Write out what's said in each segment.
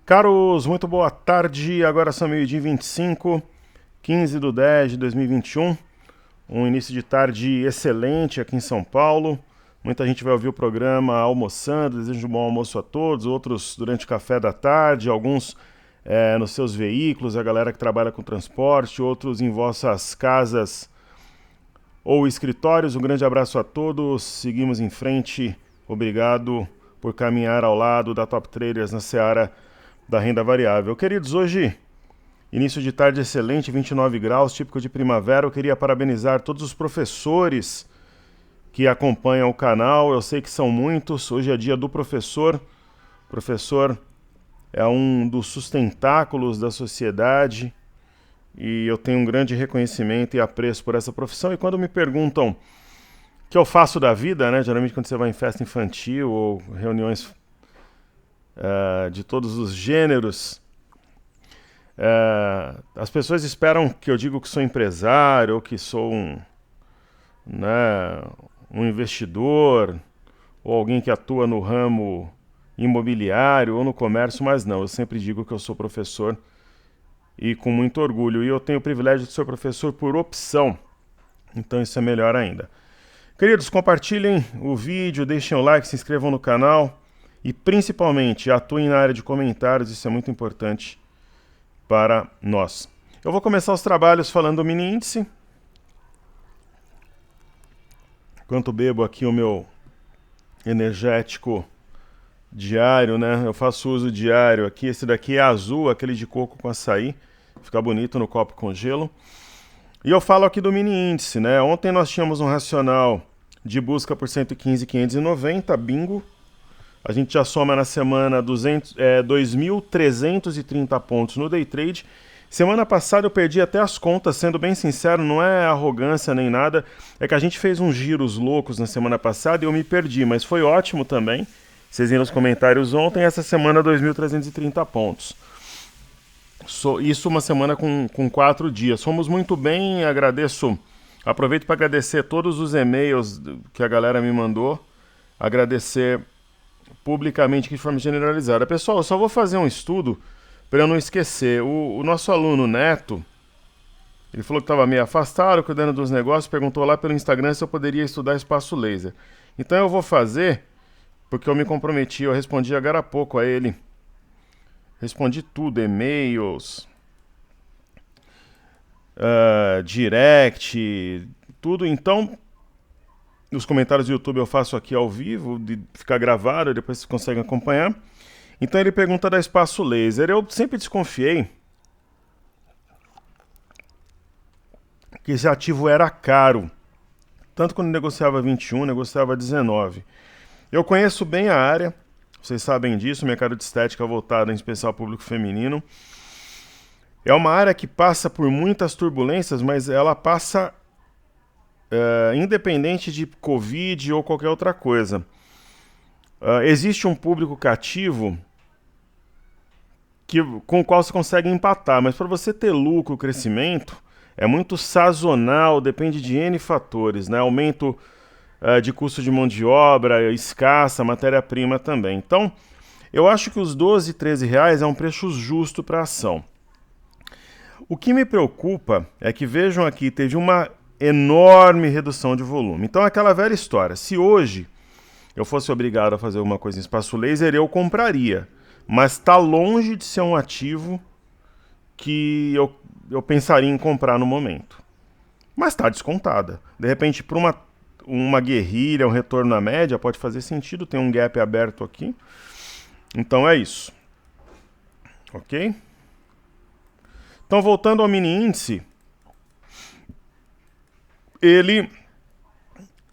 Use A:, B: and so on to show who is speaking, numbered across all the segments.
A: Caros, muito boa tarde. Agora são meio-dia e 25, 15 de 10 de 2021. Um início de tarde excelente aqui em São Paulo. Muita gente vai ouvir o programa almoçando. Desejo um bom almoço a todos. Outros durante o café da tarde. Alguns nos seus veículos. A galera que trabalha com transporte. Outros em vossas casas ou escritórios. Um grande abraço a todos. Seguimos em frente. Obrigado por caminhar ao lado da Top Traders na seara da renda variável. Queridos, hoje, início de tarde excelente, 29 graus, típico de primavera. Eu queria parabenizar todos os professores que acompanham o canal. Eu sei que são muitos. Hoje é dia do professor. O professor é um dos sustentáculos da sociedade e eu tenho um grande reconhecimento e apreço por essa profissão. E quando me perguntam o que eu faço da vida, né? Geralmente quando você vai em festa infantil ou reuniões de todos os gêneros, as pessoas esperam que eu diga que sou empresário ou que sou um investidor ou alguém que atua no ramo imobiliário ou no comércio, mas não, eu sempre digo que eu sou professor e com muito orgulho. E eu tenho o privilégio de ser professor por opção, então isso é melhor ainda. Queridos, compartilhem o vídeo, deixem o like, se inscrevam no canal. E principalmente atuem na área de comentários, isso é muito importante para nós. Eu vou começar os trabalhos falando do mini índice. Enquanto bebo aqui o meu energético diário, né? Eu faço uso diário aqui. Esse daqui é azul, aquele de coco com açaí. Fica bonito no copo com gelo. E eu falo aqui do mini índice, né? Ontem nós tínhamos um racional de busca por 115.590, bingo. A gente já soma na semana 2.330 pontos no day trade. Semana passada eu perdi até as contas, sendo bem sincero, não é arrogância nem nada. É que a gente fez uns giros loucos na semana passada e eu me perdi, mas foi ótimo também. Vocês viram nos comentários ontem, essa semana 2.330 pontos. Isso uma semana com 4 dias. Fomos muito bem, aproveito para agradecer todos os e-mails que a galera me mandou. Agradecer publicamente de forma generalizada. Pessoal, eu só vou fazer um estudo para eu não esquecer. O nosso aluno Neto, ele falou que estava meio afastado, cuidando dos negócios, perguntou lá pelo Instagram se eu poderia estudar espaço laser. Então eu vou fazer, porque eu me comprometi, eu respondi agora há pouco a ele. Respondi tudo, e-mails, direct, tudo. Então, os comentários do YouTube eu faço aqui ao vivo, de ficar gravado, depois vocês conseguem acompanhar. Então ele pergunta da espaço laser. Eu sempre desconfiei que esse ativo era caro. Tanto quando negociava 21, negociava 19. Eu conheço bem a área, vocês sabem disso, mercado de estética voltado em especial ao público feminino. É uma área que passa por muitas turbulências, mas ela passa independente de Covid ou qualquer outra coisa. Existe um público cativo com o qual você consegue empatar, mas para você ter lucro, crescimento, é muito sazonal, depende de N fatores, né? Aumento de custo de mão de obra, escassa, matéria-prima também. Então, eu acho que os 12, 13 reais é um preço justo para a ação. O que me preocupa é que, vejam aqui, teve uma enorme redução de volume. Então, aquela velha história, se hoje eu fosse obrigado a fazer alguma coisa em espaço laser, eu compraria. Mas está longe de ser um ativo que eu pensaria em comprar no momento. Mas está descontada. De repente, para uma guerrilha, um retorno na média, pode fazer sentido. Tem um gap aberto aqui. Então é isso. Ok? Então, voltando ao mini índice, ele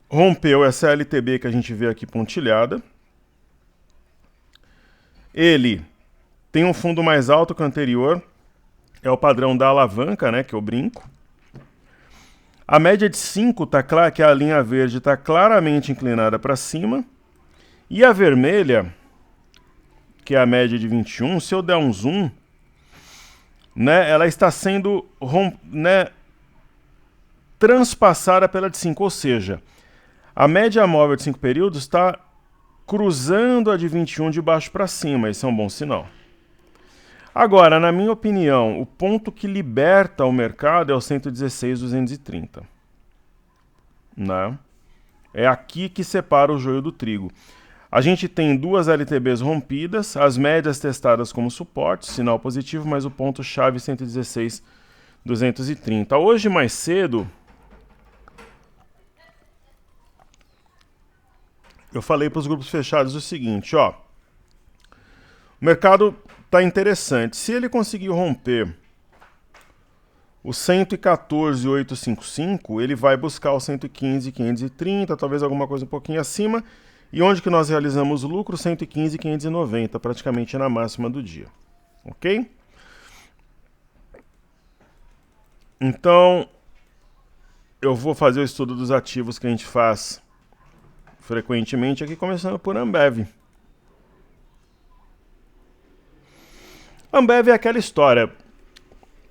A: rompeu essa LTB que a gente vê aqui pontilhada. Ele tem um fundo mais alto que o anterior. É o padrão da alavanca, né, que eu brinco. A média de 5, que é a linha verde, está claramente inclinada para cima. E a vermelha, que é a média de 21, se eu der um zoom, né, ela está sendo transpassada pela de 5, ou seja, a média móvel de 5 períodos está cruzando a de 21 de baixo para cima, esse é um bom sinal. Agora, na minha opinião, o ponto que liberta o mercado é o 116,230. Né? É aqui que separa o joio do trigo. A gente tem duas LTBs rompidas, as médias testadas como suporte, sinal positivo, mas o ponto-chave 116,230. Hoje, mais cedo, eu falei para os grupos fechados o seguinte, ó. O mercado está interessante. Se ele conseguir romper o 114,855, ele vai buscar o 115,530, talvez alguma coisa um pouquinho acima. E onde que nós realizamos o lucro? 115,590, praticamente na máxima do dia. Ok? Então, eu vou fazer o estudo dos ativos que a gente faz frequentemente aqui, começando por Ambev. Ambev é aquela história.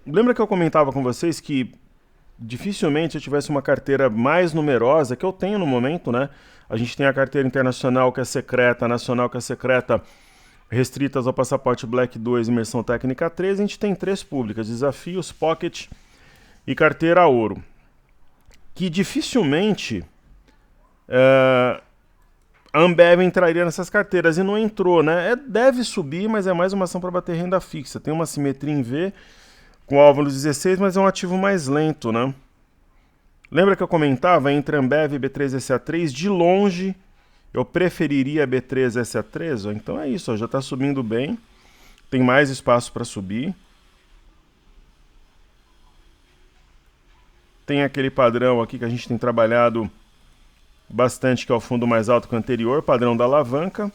A: Lembra que eu comentava com vocês que dificilmente eu tivesse uma carteira mais numerosa, que eu tenho no momento, né? A gente tem a carteira internacional que é secreta, a nacional que é secreta, restritas ao passaporte Black 2, imersão técnica 3, a gente tem 3 públicas, desafios, pocket e carteira ouro. Que dificilmente a Ambev entraria nessas carteiras e não entrou, né? Deve subir, mas é mais uma ação para bater renda fixa. Tem uma simetria em V com alvo nos 16, mas é um ativo mais lento, né? Lembra que eu comentava entre Ambev e B3SA3? De longe, eu preferiria B3SA3? Então é isso, ó, já está subindo bem. Tem mais espaço para subir. Tem aquele padrão aqui que a gente tem trabalhado bastante, que é o fundo mais alto que o anterior, padrão da alavanca.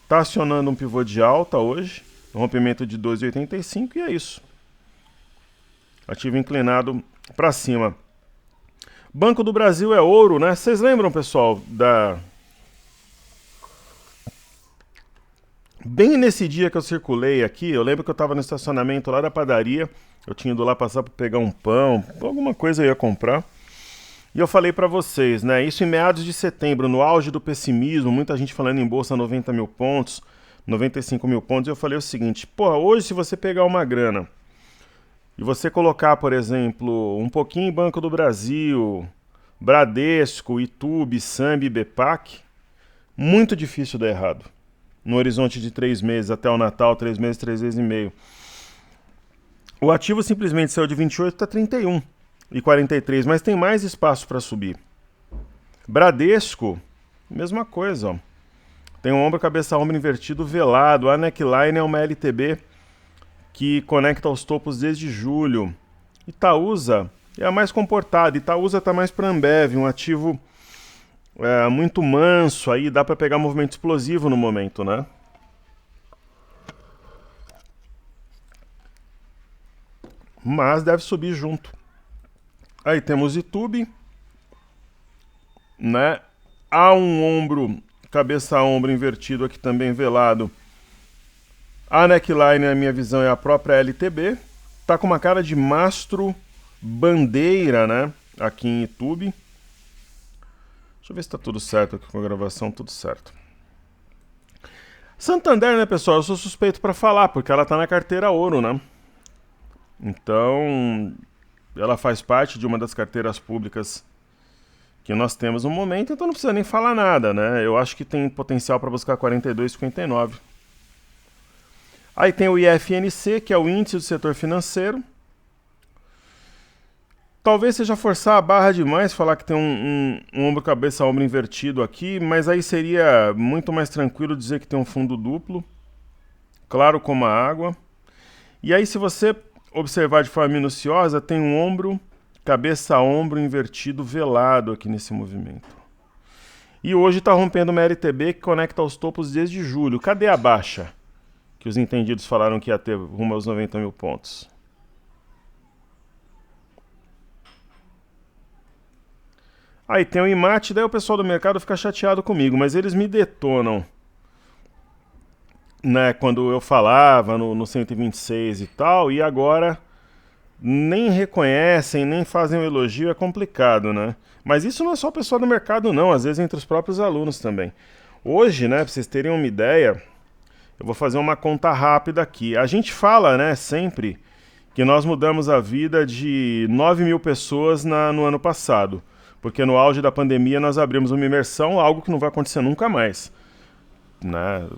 A: Está acionando um pivô de alta hoje, rompimento de 12,85 e é isso. Ativo inclinado para cima. Banco do Brasil é ouro, né? Vocês lembram, pessoal, Bem nesse dia que eu circulei aqui, eu lembro que eu estava no estacionamento lá da padaria, eu tinha ido lá passar para pegar um pão, alguma coisa eu ia comprar. E eu falei para vocês, né? Isso em meados de setembro, no auge do pessimismo, muita gente falando em bolsa 90 mil pontos, 95 mil pontos. Eu falei o seguinte, pô, hoje se você pegar uma grana e você colocar, por exemplo, um pouquinho em Banco do Brasil, Bradesco, Itube, Sambi e Bepac, muito difícil dar errado. No horizonte de 3 meses até o Natal, 3 meses, 3 vezes e meio. O ativo simplesmente saiu de 28 para 31 e 43, mas tem mais espaço para subir. Bradesco, mesma coisa, ó. Tem um ombro, cabeça, ombro invertido, velado. A neckline é uma LTB que conecta aos topos desde julho. Itaúsa é a mais comportada. Itaúsa está mais para Ambev, um ativo muito manso. Aí dá para pegar movimento explosivo no momento, né? Mas deve subir junto. Aí temos Itube, né? Há um ombro, cabeça-ombro invertido aqui também velado. A neckline, na minha visão, é a própria LTB. Tá com uma cara de mastro bandeira, né? Aqui em Itube. Deixa eu ver se tá tudo certo aqui com a gravação, tudo certo. Santander, né, pessoal? Eu sou suspeito para falar, porque ela tá na carteira ouro, né? Então, ela faz parte de uma das carteiras públicas que nós temos no momento, então não precisa nem falar nada, né? Eu acho que tem potencial para buscar 42,59. Aí tem o IFNC, que é o índice do setor financeiro. Talvez seja forçar a barra demais falar que tem um ombro, cabeça, ombro invertido aqui, mas aí seria muito mais tranquilo dizer que tem um fundo duplo, claro como a água. E aí, se você observar de forma minuciosa, tem um ombro, cabeça, ombro invertido velado aqui nesse movimento. E hoje está rompendo uma LTB que conecta aos topos desde julho. Cadê a baixa? Que os entendidos falaram que ia ter rumo aos 90 mil pontos. Aí tem o IMAT, daí o pessoal do mercado fica chateado comigo, mas eles me detonam, né, quando eu falava no 126 e tal, e agora nem reconhecem, nem fazem um elogio, é complicado, né? Mas isso não é só o pessoal do mercado não, às vezes entre os próprios alunos também. Hoje, né, pra vocês terem uma ideia, Eu vou fazer uma conta rápida aqui. A gente fala, né, sempre que nós mudamos a vida de 9 mil pessoas no ano passado. Porque no auge da pandemia nós abrimos uma imersão, algo que não vai acontecer nunca mais. Né?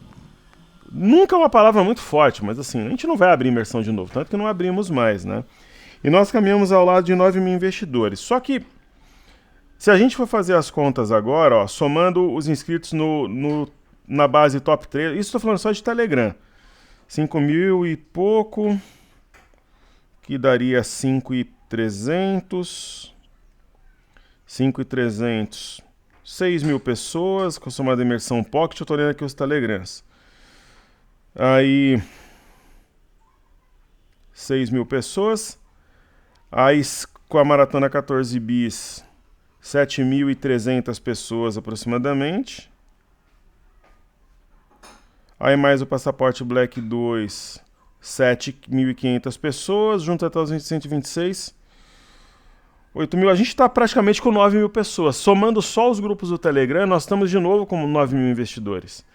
A: Nunca é uma palavra muito forte, mas assim, a gente não vai abrir imersão de novo, tanto que não abrimos mais, né? E nós caminhamos ao lado de 9 mil investidores. Só que, se a gente for fazer as contas agora, ó, somando os inscritos na base top 3, isso estou falando só de Telegram, 5 mil e pouco, que daria 5.300, 5.300, 6 mil pessoas, com somada imersão Pocket, eu estou olhando aqui os Telegrams. Aí, 6 mil pessoas, aí com a Maratona 14 Bis, 7.300 pessoas aproximadamente. Aí mais o Passaporte Black 2, 7.500 pessoas, junto até os 126, 8 mil. A gente está praticamente com 9 mil pessoas. Somando só os grupos do Telegram, nós estamos de novo com 9 mil investidores.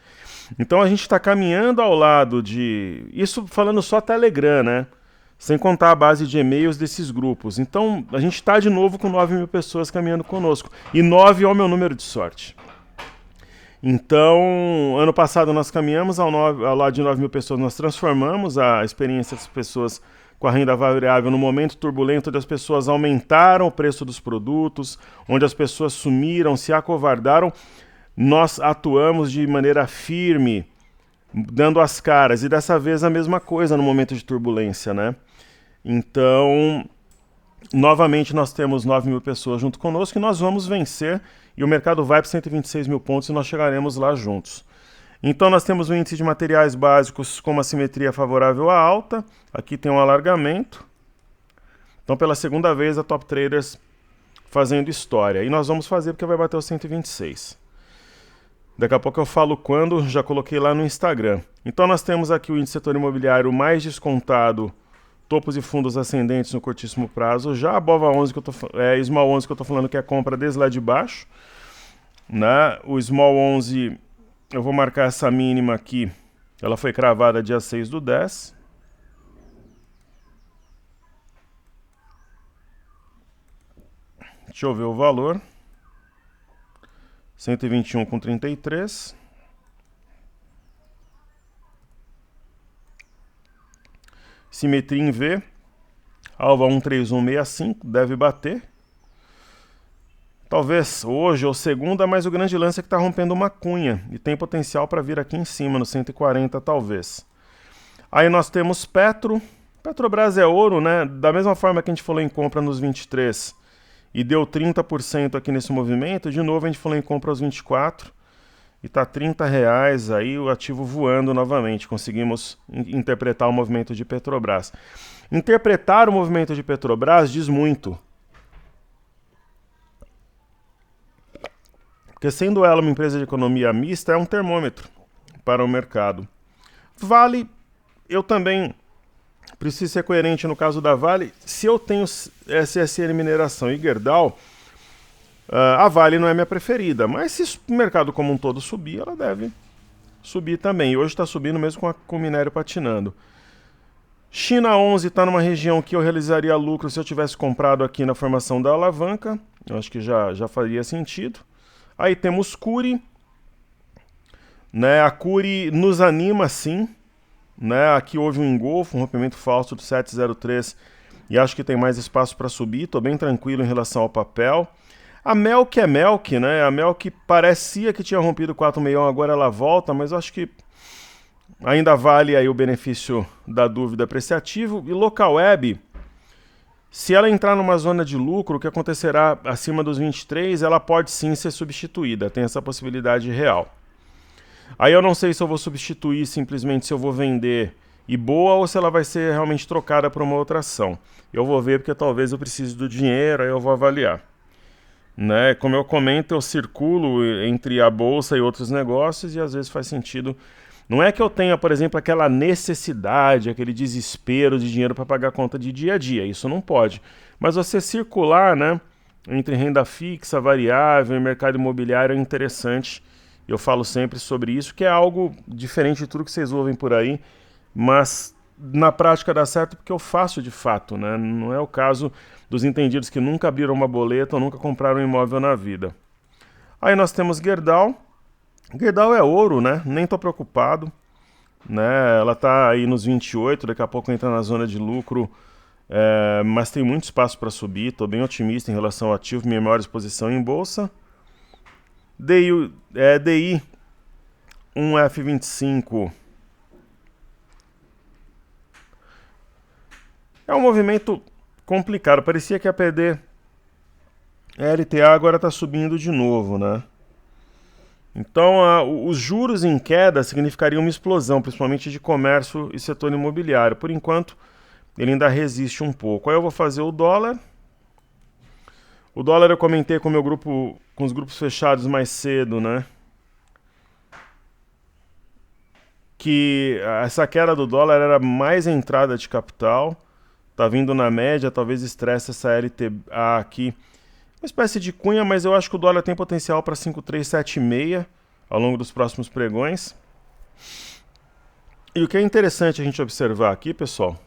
A: Então a gente está caminhando ao lado de... Isso falando só Telegram, né? Sem contar a base de e-mails desses grupos. Então a gente está de novo com 9 mil pessoas caminhando conosco. E 9 é o meu número de sorte. Então, ano passado nós caminhamos ao lado de 9 mil pessoas, nós transformamos a experiência das pessoas com a renda variável no momento turbulento onde as pessoas aumentaram o preço dos produtos, onde as pessoas sumiram, se acovardaram. Nós atuamos de maneira firme, dando as caras, e dessa vez a mesma coisa no momento de turbulência, né? Então, novamente nós temos 9 mil pessoas junto conosco e nós vamos vencer, e o mercado vai para 126 mil pontos e nós chegaremos lá juntos. Então nós temos um índice de materiais básicos com uma simetria favorável à alta, aqui tem um alargamento. Então pela segunda vez a Top Traders fazendo história, e nós vamos fazer porque vai bater os 126. Daqui a pouco eu falo quando, já coloquei lá no Instagram. Então nós temos aqui o índice setor imobiliário mais descontado, topos e fundos ascendentes no curtíssimo prazo, já a BOVA 11 que eu tô, Small 11 que eu tô falando que é compra desde lá de baixo, né? O Small 11, eu vou marcar essa mínima aqui, ela foi cravada dia 6/10. Deixa eu ver o valor. 121,33. Simetria em V, alvo 13165, deve bater. Talvez hoje ou segunda, mas o grande lance é que está rompendo uma cunha e tem potencial para vir aqui em cima, no 140 talvez. Aí nós temos Petrobras é ouro, né? Da mesma forma que a gente falou em compra nos 23 e deu 30% aqui nesse movimento, de novo a gente falou em compra aos 24 e tá R$30 aí, o ativo voando novamente. Conseguimos interpretar o movimento de Petrobras. Interpretar o movimento de Petrobras diz muito. Porque sendo ela uma empresa de economia mista, é um termômetro para o mercado. Vale, eu também preciso ser coerente no caso da Vale. Se eu tenho SSN Mineração e Gerdau, a Vale não é minha preferida, mas se o mercado como um todo subir, ela deve subir também. E hoje está subindo mesmo com o minério patinando. China 11 está numa região que eu realizaria lucro se eu tivesse comprado aqui na formação da alavanca. Eu acho que já faria sentido. Aí temos Cury. Né? A Cury nos anima sim. Né? Aqui houve um engolfo, um rompimento falso do 703 e acho que tem mais espaço para subir. Estou bem tranquilo em relação ao papel. A Melk é Melk, né? A Melk parecia que tinha rompido 461, agora ela volta, mas acho que ainda vale aí o benefício da dúvida apreciativo. E Local Web, se ela entrar numa zona de lucro, o que acontecerá acima dos 23, ela pode sim ser substituída, tem essa possibilidade real. Aí eu não sei se eu vou substituir simplesmente se eu vou vender e boa ou se ela vai ser realmente trocada por uma outra ação. Eu vou ver porque talvez eu precise do dinheiro, aí eu vou avaliar. Né? Como eu comento, eu circulo entre a bolsa e outros negócios e às vezes faz sentido. Não é que eu tenha, por exemplo, aquela necessidade, aquele desespero de dinheiro para pagar a conta de dia a dia, isso não pode. Mas você circular, né, entre renda fixa, variável e mercado imobiliário é interessante Eu falo sempre sobre isso, que é algo diferente de tudo que vocês ouvem por aí, mas na prática dá certo porque eu faço de fato, né? Não é o caso dos entendidos que nunca abriram uma boleta ou nunca compraram um imóvel na vida. Aí nós temos Gerdau. Gerdau é ouro, né? Nem tô preocupado, né? Ela tá aí nos 28, daqui a pouco entra na zona de lucro, mas tem muito espaço para subir, tô bem otimista em relação ao ativo, minha maior exposição em bolsa. DI 1F25 é um movimento complicado, parecia que ia perder LTA, agora está subindo de novo, né? Então, os juros em queda significariam uma explosão, principalmente de comércio e setor imobiliário. Por enquanto, ele ainda resiste um pouco. Aí eu vou fazer o dólar. O dólar eu comentei com o meu grupo, com os grupos fechados mais cedo, né? Que essa queda do dólar era mais entrada de capital. Tá vindo na média, talvez estresse essa LTA aqui. Uma espécie de cunha, mas eu acho que o dólar tem potencial para 5,376 ao longo dos próximos pregões. E o que é interessante a gente observar aqui, pessoal,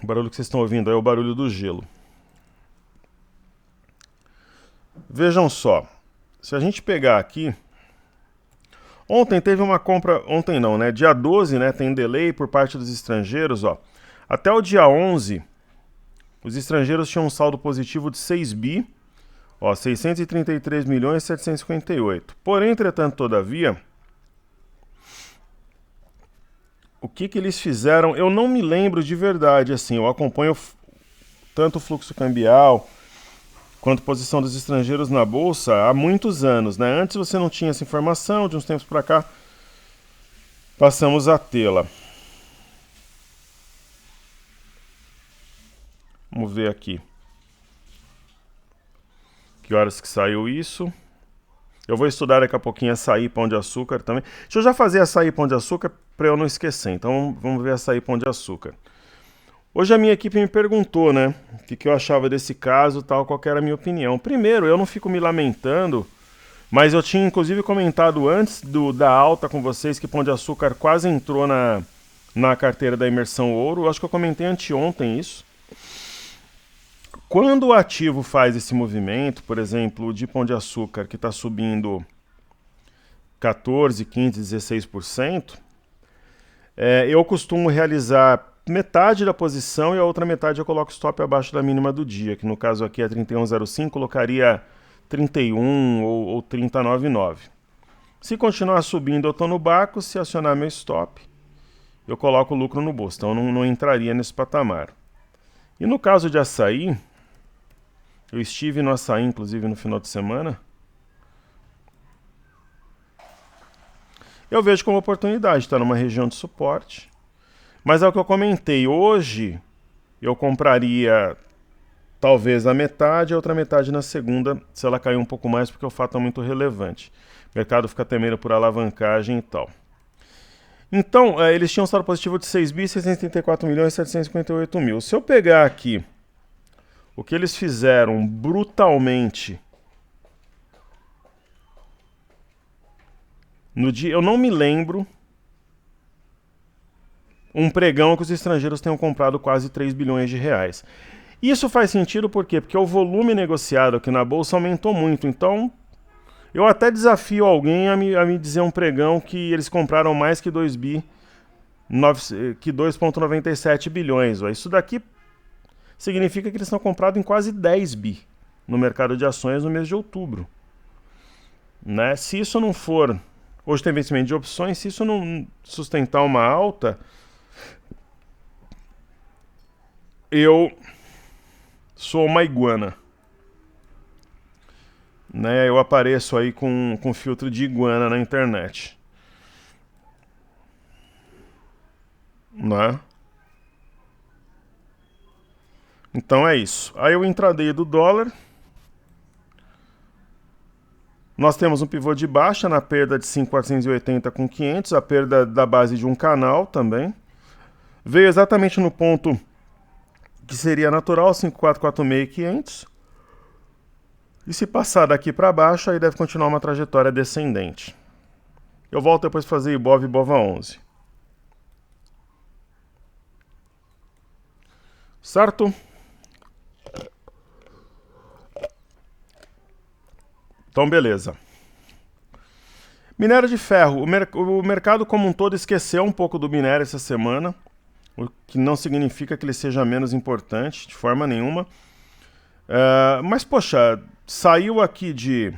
A: o barulho que vocês estão ouvindo aí é o barulho do gelo. Vejam só, se a gente pegar aqui, ontem teve uma compra, ontem não, né? Dia 12, né? Tem delay por parte dos estrangeiros, ó. Até o dia 11, os estrangeiros tinham um saldo positivo de 6 bi, ó, 633 milhões e 758. Porém, entretanto, todavia, o que eles fizeram, eu não me lembro de verdade, assim, eu acompanho tanto o fluxo cambial quanto a posição dos estrangeiros na bolsa há muitos anos, né? Antes você não tinha essa informação, de uns tempos para cá passamos a tê-la. Vamos ver aqui. Que horas que saiu isso? Eu vou estudar daqui a pouquinho açaí e pão de açúcar também. Deixa eu já fazer açaí e pão de açúcar para eu não esquecer. Então vamos ver açaí e pão de açúcar. Hoje a minha equipe me perguntou, né, o que eu achava desse caso, tal, qual era a minha opinião. Primeiro, eu não fico me lamentando, mas eu tinha inclusive comentado antes da alta com vocês que Pão de Açúcar quase entrou na carteira da imersão ouro. Eu acho que eu comentei anteontem isso. Quando o ativo faz esse movimento, por exemplo, o de Pão de Açúcar, que está subindo 14, 15, 16%, eu costumo realizar metade da posição e a outra metade eu coloco stop abaixo da mínima do dia, que no caso aqui é 31,05, colocaria 31 ou 30,99. Se continuar subindo, eu estou no barco. Se acionar meu stop, eu coloco o lucro no bolso. Então não entraria nesse patamar. E no caso de açaí, eu estive no açaí, inclusive, no final de semana. Eu vejo como oportunidade, está numa região de suporte. Mas é o que eu comentei. Hoje, eu compraria talvez a metade, a outra metade na segunda, se ela cair um pouco mais, porque o fato é muito relevante. O mercado fica temendo por alavancagem e tal. Então, eles tinham um saldo positivo de 6 bi, 634 milhões e 758 mil. Se eu pegar aqui o que eles fizeram brutalmente no dia, eu não me lembro um pregão que os estrangeiros tenham comprado quase 3 bilhões de reais. Isso faz sentido por quê? Porque o volume negociado aqui na bolsa aumentou muito. Então, eu até desafio alguém a me dizer um pregão que eles compraram mais que 2 bi, que 2,97 bilhões. Isso daqui significa que eles estão comprados em quase 10 bi no mercado de ações no mês de outubro. Né? Se isso não for... Hoje tem vencimento de opções. Se isso não sustentar uma alta, eu sou uma iguana. Né? Eu apareço aí com filtro de iguana na internet. Né? Então é isso. Aí o intraday do dólar. Nós temos um pivô de baixa na perda de 5.480 com 500, a perda da base de um canal também. Veio exatamente no ponto que seria natural, 5.446 e 500. E se passar daqui para baixo, aí deve continuar uma trajetória descendente. Eu volto depois para fazer Ibov e Bova11. Certo? Então, beleza. Minério de ferro. O mercado como um todo esqueceu um pouco do minério essa semana, o que não significa que ele seja menos importante, de forma nenhuma. Mas, poxa, saiu aqui de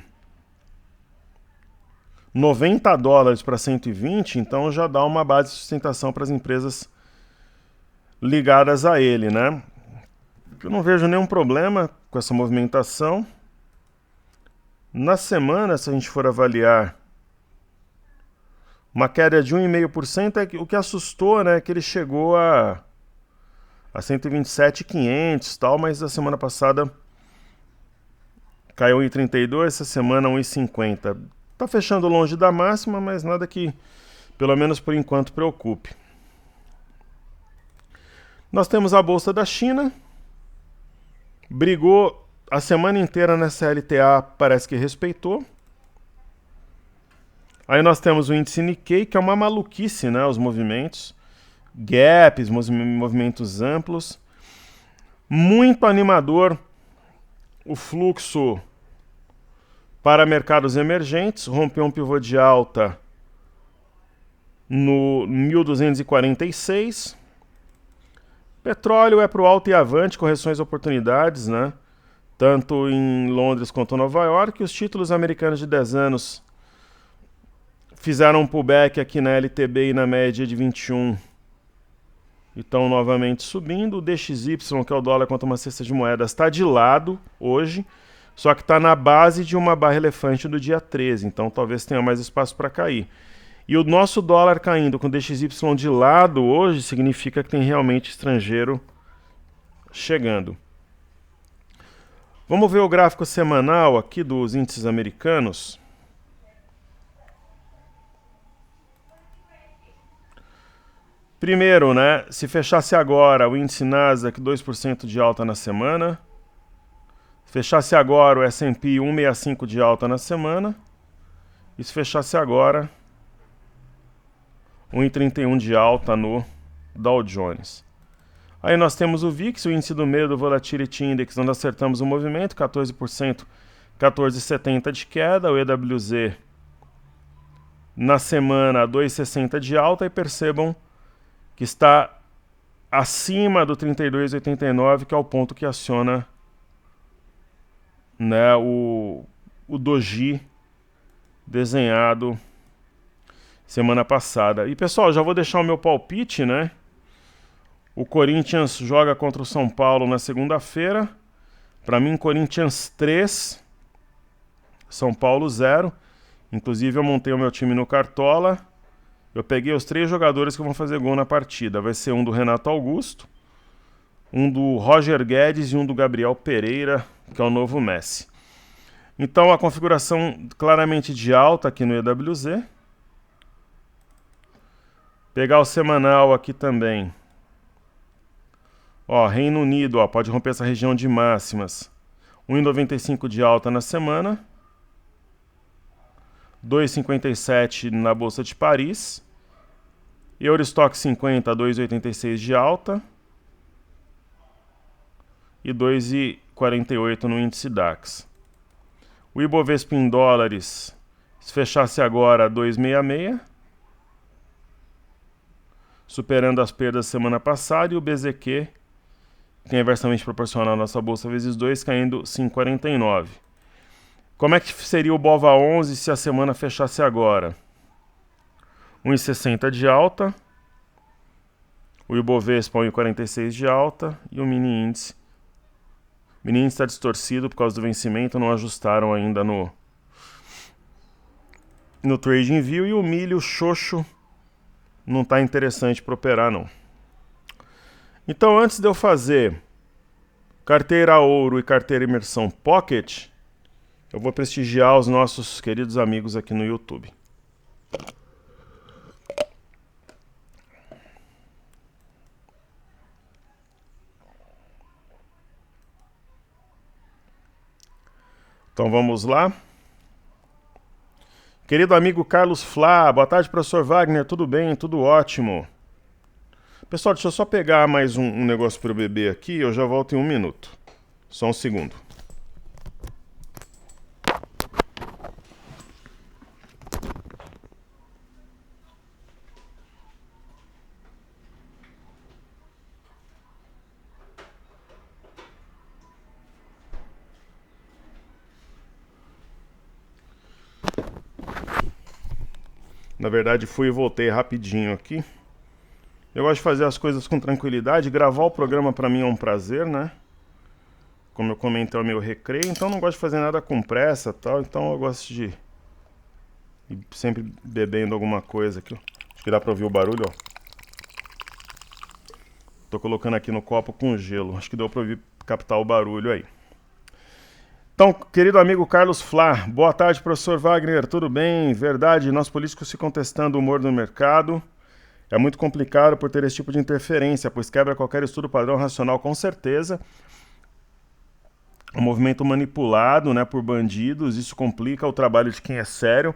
A: $90 para 120, então já dá uma base de sustentação para as empresas ligadas a ele, né? Eu não vejo nenhum problema com essa movimentação. Na semana, se a gente for avaliar, uma queda de 1,5%, o que assustou, né, é que ele chegou a 127.500 e tal, mas a semana passada caiu 1,32, essa semana 1,50. Tá fechando longe da máxima, mas nada que, pelo menos por enquanto, preocupe. Nós temos a Bolsa da China, brigou a semana inteira nessa LTA, parece que respeitou. Aí nós temos o índice Nikkei, que é uma maluquice, né, os movimentos. Gaps, movimentos amplos. Muito animador o fluxo para mercados emergentes, rompeu um pivô de alta no 1.246. Petróleo é para o alto e avante, correções e oportunidades, né? Tanto em Londres quanto em Nova York. Os títulos americanos de 10 anos fizeram um pullback aqui na LTB e na média de 21 e estão novamente subindo. O DXY, que é o dólar contra uma cesta de moedas, está de lado hoje, só que está na base de uma barra elefante do dia 13, então talvez tenha mais espaço para cair. E o nosso dólar caindo com o DXY de lado hoje significa que tem realmente estrangeiro chegando. Vamos ver o gráfico semanal aqui dos índices americanos. Primeiro, né, se fechasse agora o índice Nasdaq 2% de alta na semana, fechasse agora o S&P 165 de alta na semana, e se fechasse agora 1,31 de alta no Dow Jones. Aí nós temos o VIX, o índice do medo, Volatility Index, onde acertamos o movimento, 14%, 14,70 de queda, o EWZ na semana 2,60 de alta, e percebam que está acima do 32,89, que é o ponto que aciona, né, o doji desenhado semana passada. E pessoal, já vou deixar o meu palpite, né? O Corinthians joga contra o São Paulo na segunda-feira. Para mim, Corinthians 3, São Paulo 0. Inclusive, eu montei o meu time no Cartola. Eu peguei os 3 jogadores que vão fazer gol na partida. Vai ser um do Renato Augusto, um do Roger Guedes e um do Gabriel Pereira, que é o novo Messi. Então, a configuração claramente de alta aqui no EWZ. Pegar o semanal aqui também. Ó, Reino Unido, ó, pode romper essa região de máximas. 1,95 de alta na semana. 2,57 na Bolsa de Paris. Eurostock 50, 2,86 de alta. E 2,48 no índice DAX. O Ibovespa em dólares, se fechasse agora, 2,66. Superando as perdas da semana passada. E o BZQ, que é inversamente proporcional à nossa bolsa vezes 2, caindo 5,49. Como é que seria o BOVA11 se a semana fechasse agora? 1,60 de alta, o Ibovespa 1,46 de alta e o mini índice. O mini índice está distorcido por causa do vencimento, não ajustaram ainda no TradingView, e o milho xoxo não está interessante para operar não. Então, antes de eu fazer carteira ouro e carteira imersão pocket, eu vou prestigiar os nossos queridos amigos aqui no YouTube. Então vamos lá. Querido amigo Carlos Flá, boa tarde, professor Wagner, tudo bem? Tudo ótimo. Pessoal, deixa eu só pegar mais um negócio para eu beber aqui, eu já volto em 1 minuto. Só um segundo. Na verdade, fui e voltei rapidinho aqui. Eu gosto de fazer as coisas com tranquilidade. Gravar o programa para mim é um prazer, né? Como eu comentei, é o meu recreio. Então não gosto de fazer nada com pressa e tal. Então eu gosto de ir sempre bebendo alguma coisa aqui. Acho que dá para ouvir o barulho, ó. Tô colocando aqui no copo com gelo. Acho que deu para ouvir, captar o barulho aí. Então, querido amigo Carlos Flá, boa tarde, professor Wagner, tudo bem? Verdade, nós políticos se contestando o humor do mercado é muito complicado por ter esse tipo de interferência, pois quebra qualquer estudo padrão racional, com certeza. Um movimento manipulado, né, por bandidos, isso complica o trabalho de quem é sério,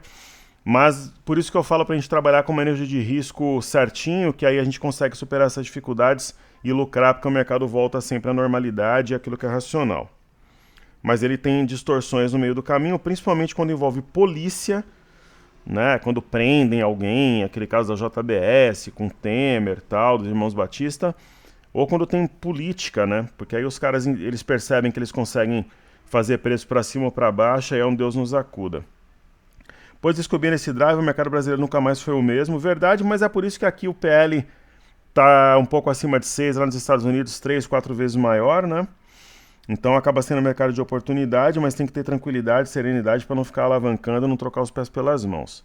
A: mas por isso que eu falo para a gente trabalhar com manejo de risco certinho, que aí a gente consegue superar essas dificuldades e lucrar, porque o mercado volta sempre à normalidade e aquilo que é racional. Mas ele tem distorções no meio do caminho, principalmente quando envolve polícia, né? Quando prendem alguém, aquele caso da JBS, com Temer, tal, dos irmãos Batista, ou quando tem política, né? Porque aí os caras eles percebem que eles conseguem fazer preço para cima ou para baixo, e é um Deus nos acuda. Pois descobrindo esse drive, o mercado brasileiro nunca mais foi o mesmo, verdade, mas é por isso que aqui o PL tá um pouco acima de 6, lá nos Estados Unidos 3, 4 vezes maior, né? Então acaba sendo um mercado de oportunidade, mas tem que ter tranquilidade, serenidade para não ficar alavancando, não trocar os pés pelas mãos.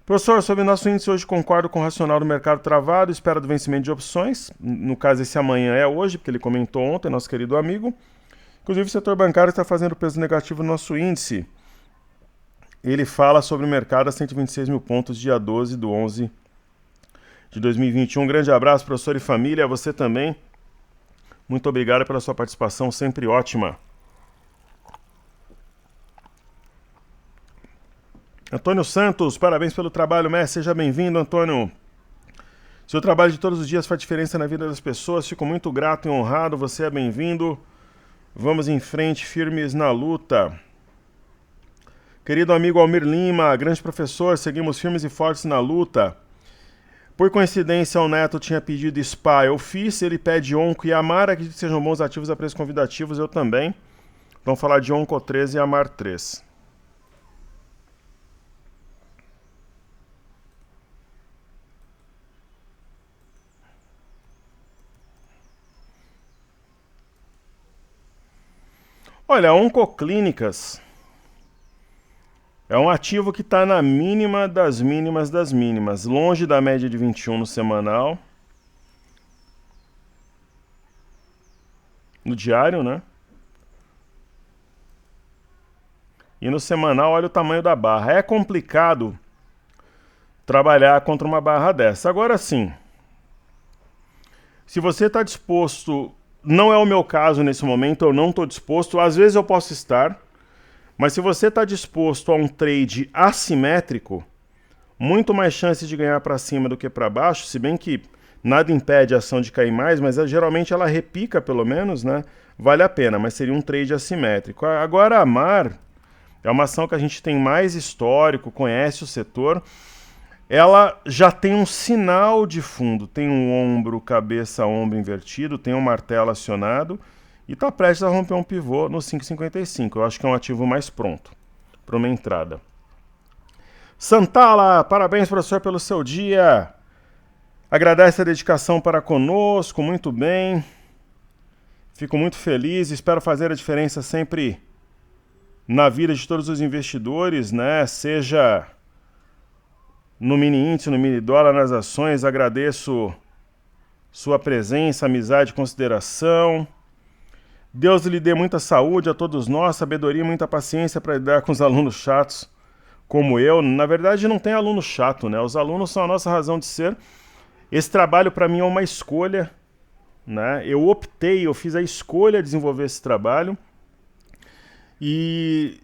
A: Professor, sobre o nosso índice hoje concordo com o racional do mercado travado, espera do vencimento de opções. No caso, esse amanhã é hoje, porque ele comentou ontem, nosso querido amigo. Inclusive, o setor bancário está fazendo peso negativo no nosso índice. Ele fala sobre o mercado a 126 mil pontos, dia 12 de 11 de 2021. Um grande abraço, professor e família, a você também. Muito obrigado pela sua participação, sempre ótima. Antônio Santos, parabéns pelo trabalho, mestre. Seja bem-vindo, Antônio. Seu trabalho de todos os dias faz diferença na vida das pessoas. Fico muito grato e honrado. Você é bem-vindo. Vamos em frente, firmes na luta. Querido amigo Almir Lima, grande professor, seguimos firmes e fortes na luta. Por coincidência, o Neto tinha pedido SPA, eu fiz, ele pede Onco e Amar, acredito que sejam bons ativos a preços convidativos, eu também. Vamos falar de Onco 3 e Amar 3. Olha, a Oncoclínicas é um ativo que está na mínima das mínimas das mínimas, longe da média de 21 no semanal. No diário, né? E no semanal, olha o tamanho da barra. É complicado trabalhar contra uma barra dessa. Agora sim, se você está disposto, não é o meu caso nesse momento, eu não estou disposto, às vezes eu posso estar, mas se você está disposto a um trade assimétrico, muito mais chances de ganhar para cima do que para baixo, se bem que nada impede a ação de cair mais, mas geralmente ela repica pelo menos, né? Vale a pena, mas seria um trade assimétrico. Agora a Mar é uma ação que a gente tem mais histórico, conhece o setor, ela já tem um sinal de fundo, tem um ombro, cabeça, ombro invertido, tem um martelo acionado, e está prestes a romper um pivô no 5,55. Eu acho que é um ativo mais pronto para uma entrada. Santala, parabéns, professor, pelo seu dia. Agradece a dedicação para conosco, muito bem. Fico muito feliz, espero fazer a diferença sempre na vida de todos os investidores, né? Seja no mini índice, no mini dólar, nas ações. Agradeço sua presença, amizade e consideração. Deus lhe dê muita saúde a todos nós, sabedoria e muita paciência para lidar com os alunos chatos como eu. Na verdade, não tem aluno chato, né? Os alunos são a nossa razão de ser. Esse trabalho, para mim, é uma escolha, né? Eu fiz a escolha de desenvolver esse trabalho. E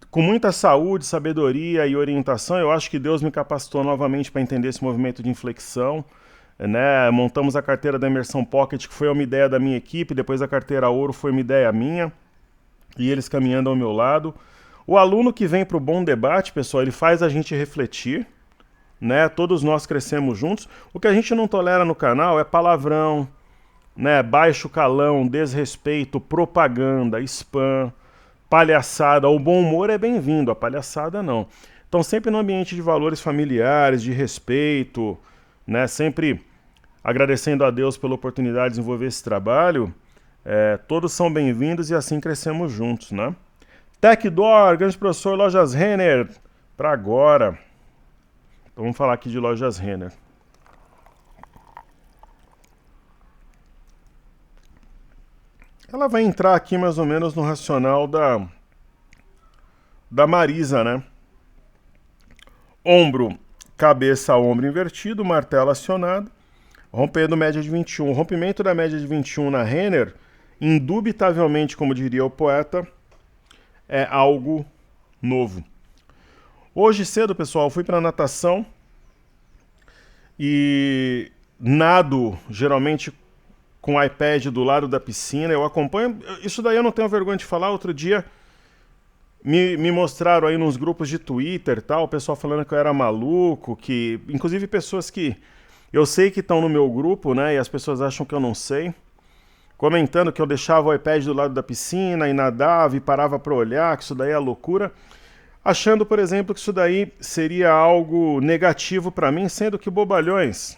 A: com muita saúde, sabedoria e orientação, eu acho que Deus me capacitou novamente para entender esse movimento de inflexão. Né? Montamos a carteira da Imersão Pocket, que foi uma ideia da minha equipe, depois a carteira Ouro foi uma ideia minha, e eles caminhando ao meu lado. O aluno que vem para o Bom Debate, pessoal, ele faz a gente refletir, né? Todos nós crescemos juntos. O que a gente não tolera no canal é palavrão, né? Baixo calão, desrespeito, propaganda, spam, palhaçada. O bom humor é bem-vindo, a palhaçada não. Então sempre no ambiente de valores familiares, de respeito, né? Sempre agradecendo a Deus pela oportunidade de desenvolver esse trabalho. Todos são bem-vindos e assim crescemos juntos, né? TechDoor, grande professor, Lojas Renner, para agora. Então vamos falar aqui de Lojas Renner. Ela vai entrar aqui mais ou menos no racional da Marisa, né? Ombro, cabeça, ombro invertido, martelo acionado, rompendo média de 21. O rompimento da média de 21 na Renner, indubitavelmente, como diria o poeta, é algo novo. Hoje cedo, pessoal, fui para natação e nado geralmente com o iPad do lado da piscina. Eu acompanho, isso daí eu não tenho vergonha de falar. Outro dia me mostraram aí nos grupos de Twitter, tal, o pessoal falando que eu era maluco, que inclusive pessoas que eu sei que estão no meu grupo, né, e as pessoas acham que eu não sei, comentando que eu deixava o iPad do lado da piscina e nadava e parava para olhar, que isso daí é loucura, achando, por exemplo, que isso daí seria algo negativo para mim, sendo que bobalhões.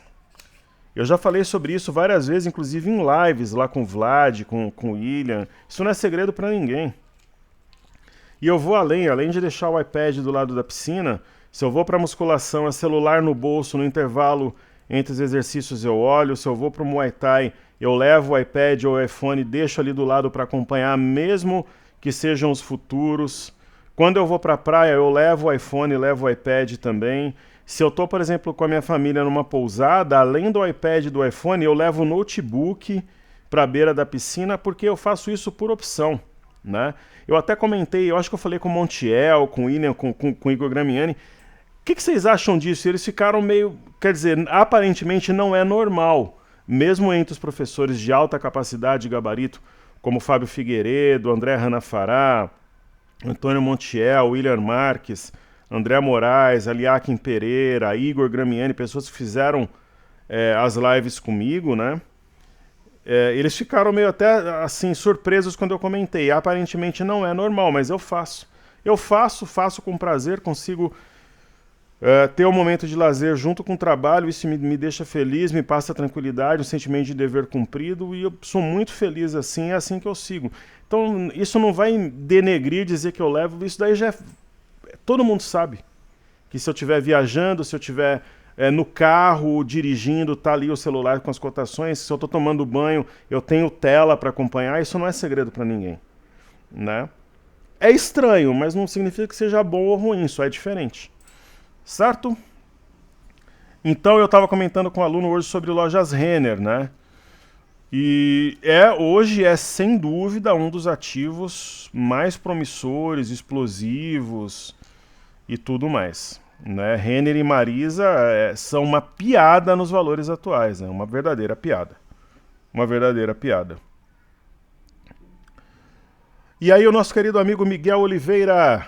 A: Eu já falei sobre isso várias vezes, inclusive em lives lá com o Vlad, com o William. Isso não é segredo para ninguém. E eu vou além de deixar o iPad do lado da piscina, se eu vou para musculação, é celular no bolso, no intervalo entre os exercícios eu olho, se eu vou para o Muay Thai, eu levo o iPad ou o iPhone, deixo ali do lado para acompanhar, mesmo que sejam os futuros. Quando eu vou para a praia, eu levo o iPhone, levo o iPad também. Se eu estou, por exemplo, com a minha família numa pousada, além do iPad e do iPhone, eu levo o notebook para a beira da piscina, porque eu faço isso por opção, né? Eu até comentei, eu acho que eu falei com o Montiel, com o William, com o Igor Gramiani. O que vocês acham disso? Eles ficaram meio... Quer dizer, aparentemente não é normal, mesmo entre os professores de alta capacidade e gabarito, como Fábio Figueiredo, André Ranafará, Antônio Montiel, William Marques, André Moraes, Aliakim Pereira, Igor Gramiani, pessoas que fizeram as lives comigo, né? Eles ficaram meio até assim surpresos quando eu comentei. Aparentemente não é normal, mas eu faço. Eu faço com prazer, consigo ter um momento de lazer junto com o trabalho, isso me deixa feliz, me passa tranquilidade, um sentimento de dever cumprido, e eu sou muito feliz assim, é assim que eu sigo. Então isso não vai denegrir, dizer que eu levo, isso daí já todo mundo sabe. Que se eu estiver viajando, se eu estiver no carro, dirigindo, tá ali o celular com as cotações, se eu estou tomando banho, eu tenho tela para acompanhar, isso não é segredo para ninguém, né? É estranho, mas não significa que seja bom ou ruim, só é diferente, certo? Então eu estava comentando com um aluno hoje sobre Lojas Renner, né? E hoje é sem dúvida um dos ativos mais promissores, explosivos e tudo mais. Né? Renner e Marisa são uma piada nos valores atuais, né? Uma verdadeira piada. Uma verdadeira piada. E aí o nosso querido amigo Miguel Oliveira.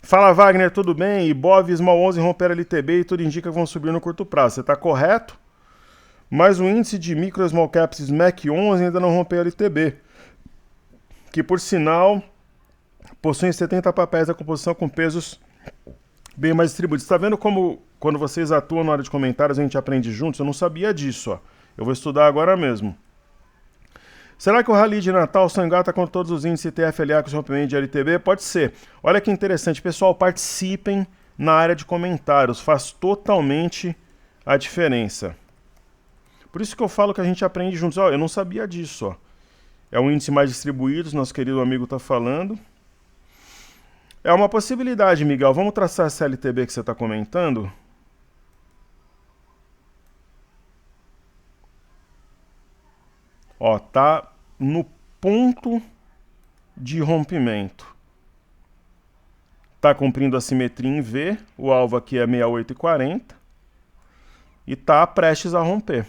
A: Fala Wagner, tudo bem? Ibov, Small 11 romper LTB e tudo indica que vão subir no curto prazo. Você está correto? Mas o índice de micro small caps SMAC 11 ainda não rompeu LTB. Que por sinal possuem 70 papéis da composição com pesos bem mais distribuídos. Está vendo como quando vocês atuam na hora de comentários a gente aprende juntos? Eu não sabia disso, ó. Eu vou estudar agora mesmo. Será que o Rally de Natal só engata com todos os índices TFLA com rompimento de LTB? Pode ser. Olha que interessante, pessoal, participem na área de comentários, faz totalmente a diferença. Por isso que eu falo que a gente aprende juntos. Ó, eu não sabia disso, ó. É um índice mais distribuído, nosso querido amigo está falando. É uma possibilidade, Miguel. Vamos traçar essa LTB que você está comentando? Ó, tá no ponto de rompimento. Está cumprindo a simetria em V, o alvo aqui é 68,40 e está prestes a romper.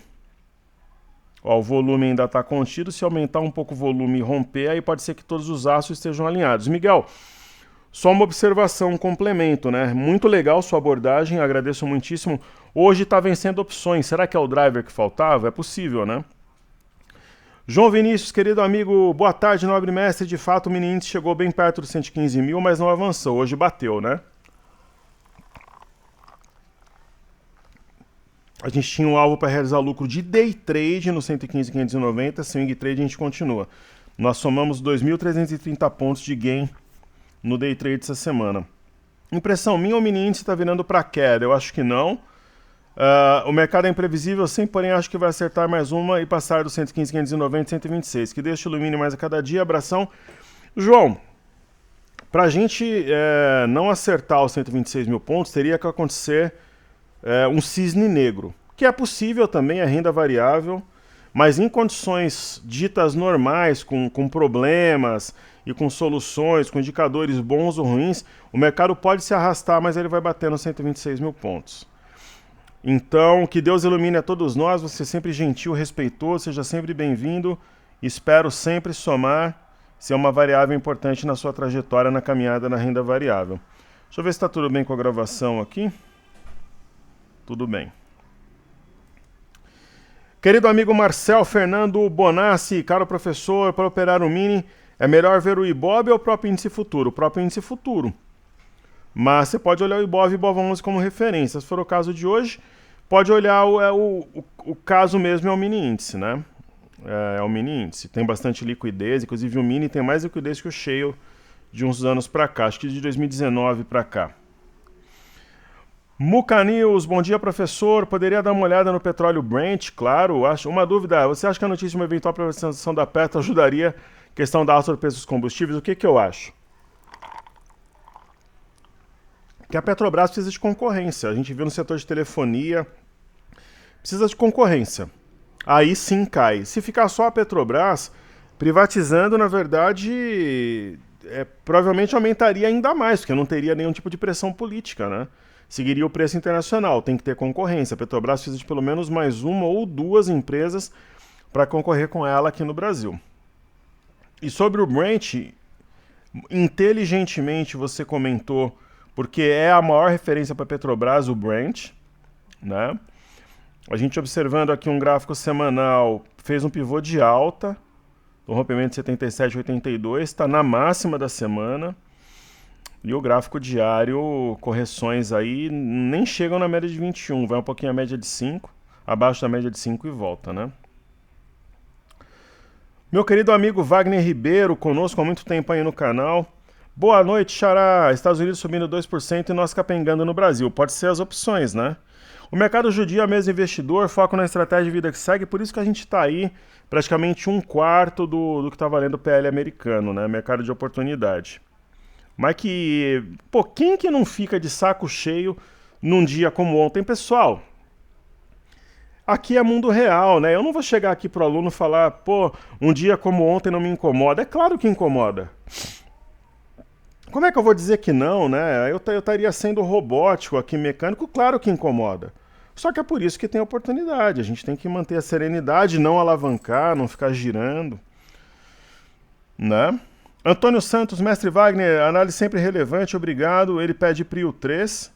A: Ó, o volume ainda está contido, se aumentar um pouco o volume e romper, aí pode ser que todos os aços estejam alinhados. Miguel, só uma observação, um complemento, né? Muito legal sua abordagem, agradeço muitíssimo. Hoje está vencendo opções, será que é o driver que faltava? É possível, né? João Vinícius, querido amigo, boa tarde, nobre mestre. De fato, o mini índice chegou bem perto dos 115 mil, mas não avançou. Hoje bateu, né? A gente tinha um alvo para realizar lucro de day trade no 115.590, swing trade a gente continua. Nós somamos 2.330 pontos de gain no day trade essa semana. Impressão minha, o mini índice está virando para queda? Eu acho que não. O mercado é imprevisível, sim, porém acho que vai acertar mais uma e passar dos 115.590 e 126. Que Deus te ilumine mais a cada dia. Abração. João, para a gente não acertar os 126 mil pontos, teria que acontecer um cisne negro, que é possível também, é renda variável, mas em condições ditas normais, com problemas e com soluções, com indicadores bons ou ruins, o mercado pode se arrastar, mas ele vai bater nos 126 mil pontos. Então, que Deus ilumine a todos nós, você sempre gentil, respeitoso, seja sempre bem-vindo. Espero sempre somar, ser uma variável importante na sua trajetória na caminhada na renda variável. Deixa eu ver se está tudo bem com a gravação aqui. Tudo bem. Querido amigo Marcel Fernando Bonassi, caro professor, para operar o mini, é melhor ver o Ibov ou o próprio índice futuro? O próprio índice futuro. Mas você pode olhar o Ibov e Ibov 11 como referência. Se for o caso de hoje, pode olhar o caso mesmo é o mini índice, né? É o mini índice. Tem bastante liquidez, inclusive o mini tem mais liquidez que o shale de uns anos para cá, acho que de 2019 para cá. Muca News, bom dia professor, poderia dar uma olhada no petróleo Brent? Claro, acho. Uma dúvida, você acha que a notícia de uma eventual privatização da Petro ajudaria a questão da alta do preço dos combustíveis? O que eu acho? Que a Petrobras precisa de concorrência. A gente viu no setor de telefonia, precisa de concorrência. Aí sim cai. Se ficar só a Petrobras, privatizando, na verdade, provavelmente aumentaria ainda mais, porque não teria nenhum tipo de pressão política, né? Seguiria o preço internacional, tem que ter concorrência. A Petrobras precisa de pelo menos mais uma ou duas empresas para concorrer com ela aqui no Brasil. E sobre o Brent, inteligentemente você comentou, porque é a maior referência para a Petrobras, o Brent, né? A gente observando aqui um gráfico semanal, fez um pivô de alta, do rompimento de 77,82, está na máxima da semana. E o gráfico diário, correções aí, nem chegam na média de 21, vai um pouquinho a média de 5, abaixo da média de 5 e volta, né? Meu querido amigo Wagner Ribeiro, conosco há muito tempo aí no canal. Boa noite, Xará. Estados Unidos subindo 2% e nós capengando no Brasil. Pode ser as opções, né? O mercado judia mesmo investidor, foco na estratégia de vida que segue, por isso que a gente está aí praticamente um quarto do que está valendo o PL americano, né? Mercado de oportunidade. Mas que, pô, quem que não fica de saco cheio num dia como ontem? Pessoal, aqui é mundo real, né? Eu não vou chegar aqui pro aluno e falar, pô, um dia como ontem não me incomoda. É claro que incomoda. Como é que eu vou dizer que não, né? Eu estaria sendo robótico aqui, mecânico, claro que incomoda. Só que é por isso que tem oportunidade. A gente tem que manter a serenidade, não alavancar, não ficar girando, né? Antônio Santos, mestre Wagner, análise sempre relevante, obrigado. Ele pede PRIO 3.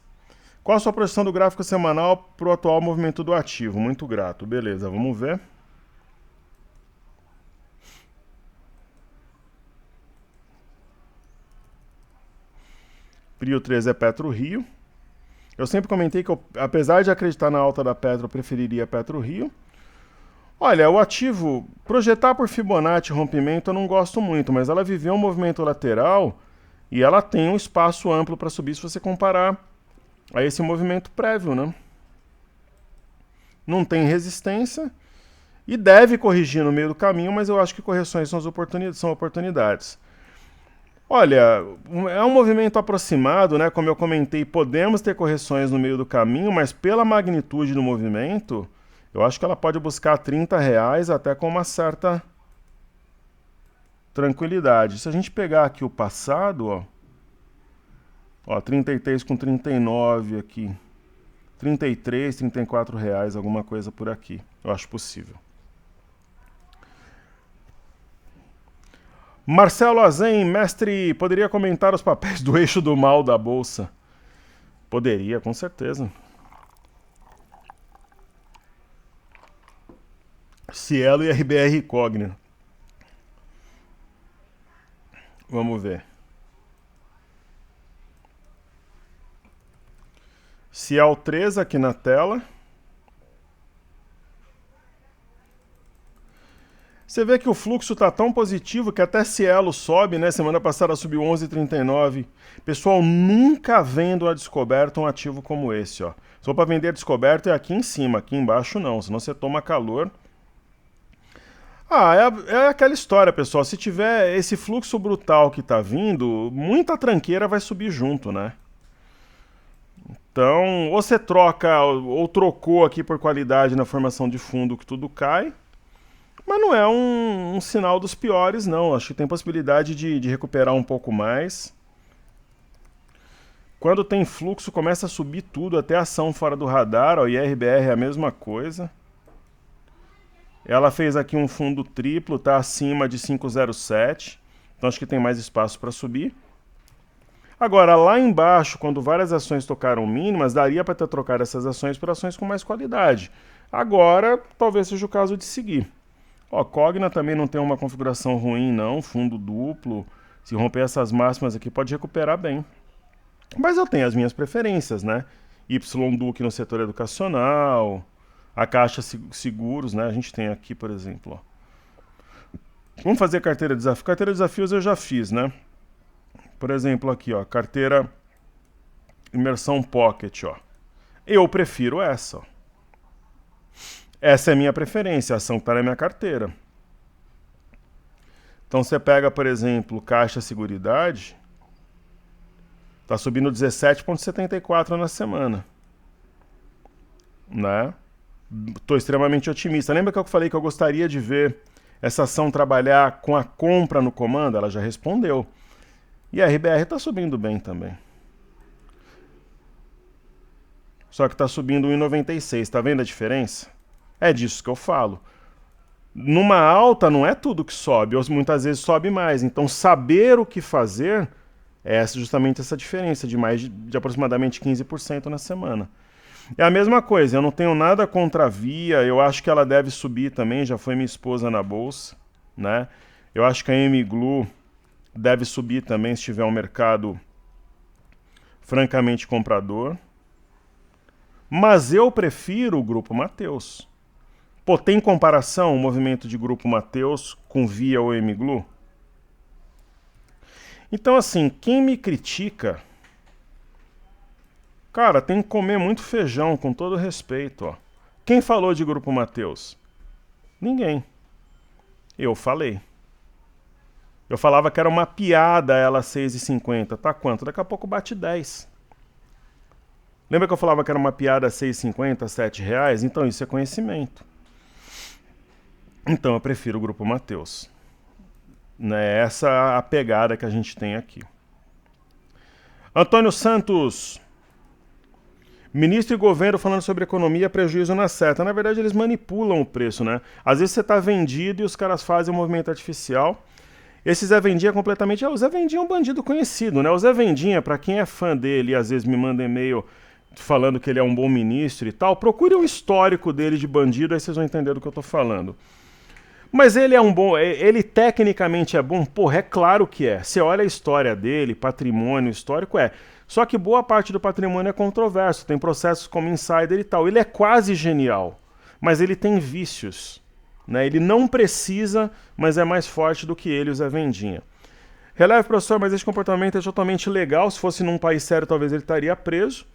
A: Qual a sua projeção do gráfico semanal para o atual movimento do ativo? Muito grato. Beleza, vamos ver. PRIO 3 é PetroRio. Eu sempre comentei que, apesar de acreditar na alta da Petro, eu preferiria PetroRio. Olha, o ativo, projetar por Fibonacci rompimento eu não gosto muito, mas ela viveu um movimento lateral e ela tem um espaço amplo para subir se você comparar a esse movimento prévio, né? Não tem resistência e deve corrigir no meio do caminho, mas eu acho que correções são oportunidades. Olha, é um movimento aproximado, né? Como eu comentei, podemos ter correções no meio do caminho, mas pela magnitude do movimento, eu acho que ela pode buscar R$30 até com uma certa tranquilidade. Se a gente pegar aqui o passado, ó, 33 com 39 aqui, 33, 34 reais, alguma coisa por aqui. Eu acho possível. Marcelo Azen, mestre, poderia comentar os papéis do eixo do mal da Bolsa? Poderia, com certeza. Cielo e RBR Cogna. Vamos ver. Ciel 3 aqui na tela. Você vê que o fluxo está tão positivo que até Cielo sobe, né? Semana passada subiu 11,39. Pessoal, nunca vendo a descoberta um ativo como esse, ó. Só para vender descoberto é aqui em cima, aqui embaixo não, senão você toma calor. É aquela história, pessoal. Se tiver esse fluxo brutal que está vindo, muita tranqueira vai subir junto, né? Então, ou você troca, ou trocou aqui por qualidade na formação de fundo que tudo cai, mas não é um sinal dos piores, não. Acho que tem possibilidade de recuperar um pouco mais. Quando tem fluxo, começa a subir tudo, até ação fora do radar. Ó, IRBR é a mesma coisa. Ela fez aqui um fundo triplo, tá acima de 5,07. Então acho que tem mais espaço para subir. Agora, lá embaixo, quando várias ações tocaram mínimas, daria para ter trocado essas ações por ações com mais qualidade. Agora, talvez seja o caso de seguir. Ó, Cogna também não tem uma configuração ruim, não. Fundo duplo. Se romper essas máximas aqui, pode recuperar bem. Mas eu tenho as minhas preferências, né? YDUC no setor educacional, a Caixa Seguros, né? A gente tem aqui, por exemplo, ó. Vamos fazer carteira de desafio. Carteira de desafios eu já fiz, né? Por exemplo, aqui, ó, carteira Imersão Pocket, ó. Eu prefiro essa, ó. Essa é a minha preferência, a ação que está na minha carteira. Então você pega, por exemplo, Caixa Seguridade, está subindo 17,74 na semana, né? Estou extremamente otimista. Lembra que eu falei que eu gostaria de ver essa ação trabalhar com a compra no comando? Ela já respondeu. E a RBR está subindo bem também. Só que está subindo 1,96. Está vendo a diferença? É disso que eu falo. Numa alta não é tudo que sobe, ou muitas vezes sobe mais. Então saber o que fazer é justamente essa diferença de mais de aproximadamente 15% na semana. É a mesma coisa, eu não tenho nada contra a Via, eu acho que ela deve subir também, já foi minha esposa na bolsa, né? Eu acho que a MGLU deve subir também se tiver um mercado francamente comprador. Mas eu prefiro o Grupo Mateus. Pô, tem comparação o movimento de Grupo Mateus com Via ou MGLU? Então, assim, quem me critica, cara, tem que comer muito feijão, com todo respeito, ó. Quem falou de Grupo Mateus? Ninguém. Eu falei. Eu falava que era uma piada ela 6,50. Tá quanto? Daqui a pouco bate 10. Lembra que eu falava que era uma piada 6,50, 7 reais? Então isso é conhecimento. Então eu prefiro o Grupo Mateus. Né? Essa é a pegada que a gente tem aqui. Antônio Santos. Ministro e governo falando sobre economia, prejuízo na seta. Na verdade, eles manipulam o preço, né? Às vezes você está vendido e os caras fazem um movimento artificial. Esse Zé Vendinha completamente... o Zé Vendinha é um bandido conhecido, né? O Zé Vendinha, para quem é fã dele e às vezes me manda e-mail falando que ele é um bom ministro e tal, procure o histórico dele de bandido, aí vocês vão entender do que eu tô falando. Mas ele é um bom... Ele tecnicamente é bom? Porra, é claro que é. Você olha a história dele, patrimônio histórico, é. Só que boa parte do patrimônio é controverso, tem processos como insider e tal. Ele é quase genial, mas ele tem vícios. Né? Ele não precisa, mas é mais forte do que ele, o Zé Vendinha. Releve, professor, mas esse comportamento é totalmente legal. Se fosse num país sério, talvez ele estaria preso.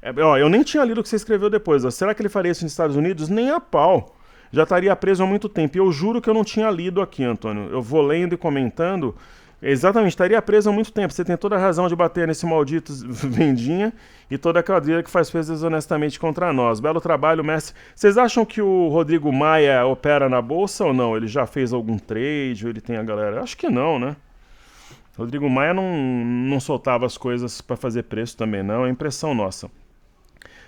A: Eu nem tinha lido o que você escreveu depois. Ó. Será que ele faria isso nos Estados Unidos? Nem a pau. Já estaria preso há muito tempo. E eu juro que eu não tinha lido aqui, Antônio. Eu vou lendo e comentando Exatamente, estaria preso há muito tempo. Você tem toda a razão de bater nesse maldito vendinha e toda a quadrilha que faz coisas desonestamente contra nós. Belo trabalho, mestre. Vocês acham que o Rodrigo Maia opera na bolsa ou não? Ele já fez algum trade ou ele tem a galera? Acho que não, né? Rodrigo Maia não soltava as coisas para fazer preço também, não. É impressão nossa.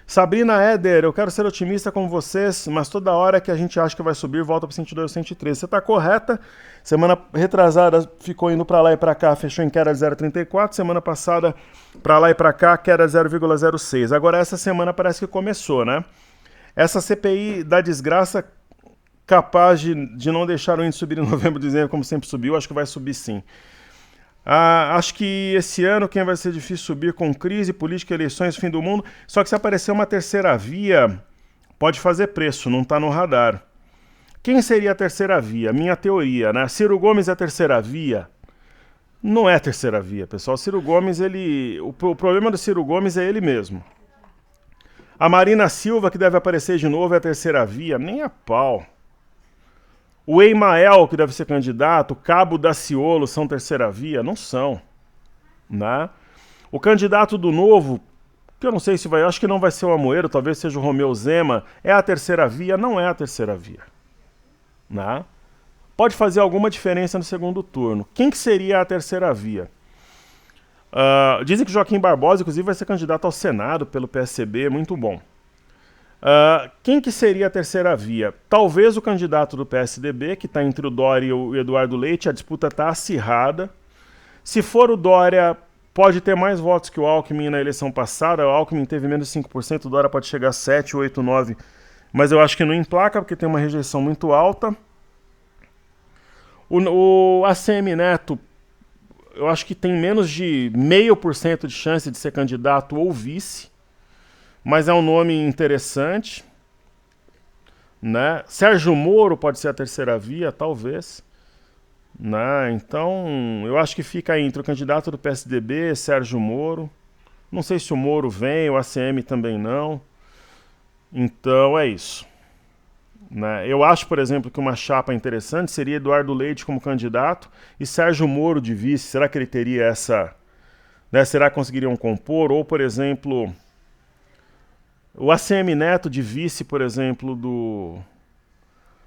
A: Sabrina Éder, eu quero ser otimista como vocês, mas toda hora que a gente acha que vai subir, volta para 102, 103. Você está correta. Semana retrasada ficou indo para lá e para cá, fechou em queda de 0,34. Semana passada, para lá e para cá, queda de 0,06. Agora essa semana parece que começou, né? Essa CPI da desgraça capaz de não deixar o índice subir em novembro, dezembro, como sempre subiu, acho que vai subir sim. Acho que esse ano quem vai ser difícil subir com crise, política, eleições, fim do mundo. Só que se aparecer uma terceira via, pode fazer preço, não está no radar. Quem seria a terceira via? Minha teoria, né? Ciro Gomes é a terceira via? Não é a terceira via, pessoal. Ciro Gomes, o problema do Ciro Gomes é ele mesmo. A Marina Silva, que deve aparecer de novo, é a terceira via? Nem a pau. O Eimael, que deve ser candidato, o Cabo Daciolo são terceira via? Não são. Né? O candidato do Novo, que eu não sei se vai, acho que não vai ser o Amoeiro, talvez seja o Romeu Zema, é a terceira via? Não é a terceira via. Né? Pode fazer alguma diferença no segundo turno. Quem que seria a terceira via? Dizem que Joaquim Barbosa, inclusive, vai ser candidato ao Senado pelo PSB, muito bom. Quem que seria a terceira via? Talvez o candidato do PSDB, que está entre o Dória e o Eduardo Leite, a disputa está acirrada. Se for o Dória, pode ter mais votos que o Alckmin na eleição passada. O Alckmin teve menos de 5%, o Dória pode chegar a 7, 8, 9%, mas eu acho que não emplaca, porque tem uma rejeição muito alta. O ACM Neto, eu acho que tem menos de 0,5% de chance de ser candidato ou vice, mas é um nome interessante, né? Sérgio Moro pode ser a terceira via, talvez, né? Então, eu acho que fica entre o candidato do PSDB, Sérgio Moro. Não sei se o Moro vem, o ACM também não. Então, é isso. Né? Eu acho, por exemplo, que uma chapa interessante seria Eduardo Leite como candidato e Sérgio Moro de vice. Será que ele teria essa... Né? Será que conseguiriam compor? Ou, por exemplo... O ACM Neto de vice, por exemplo, do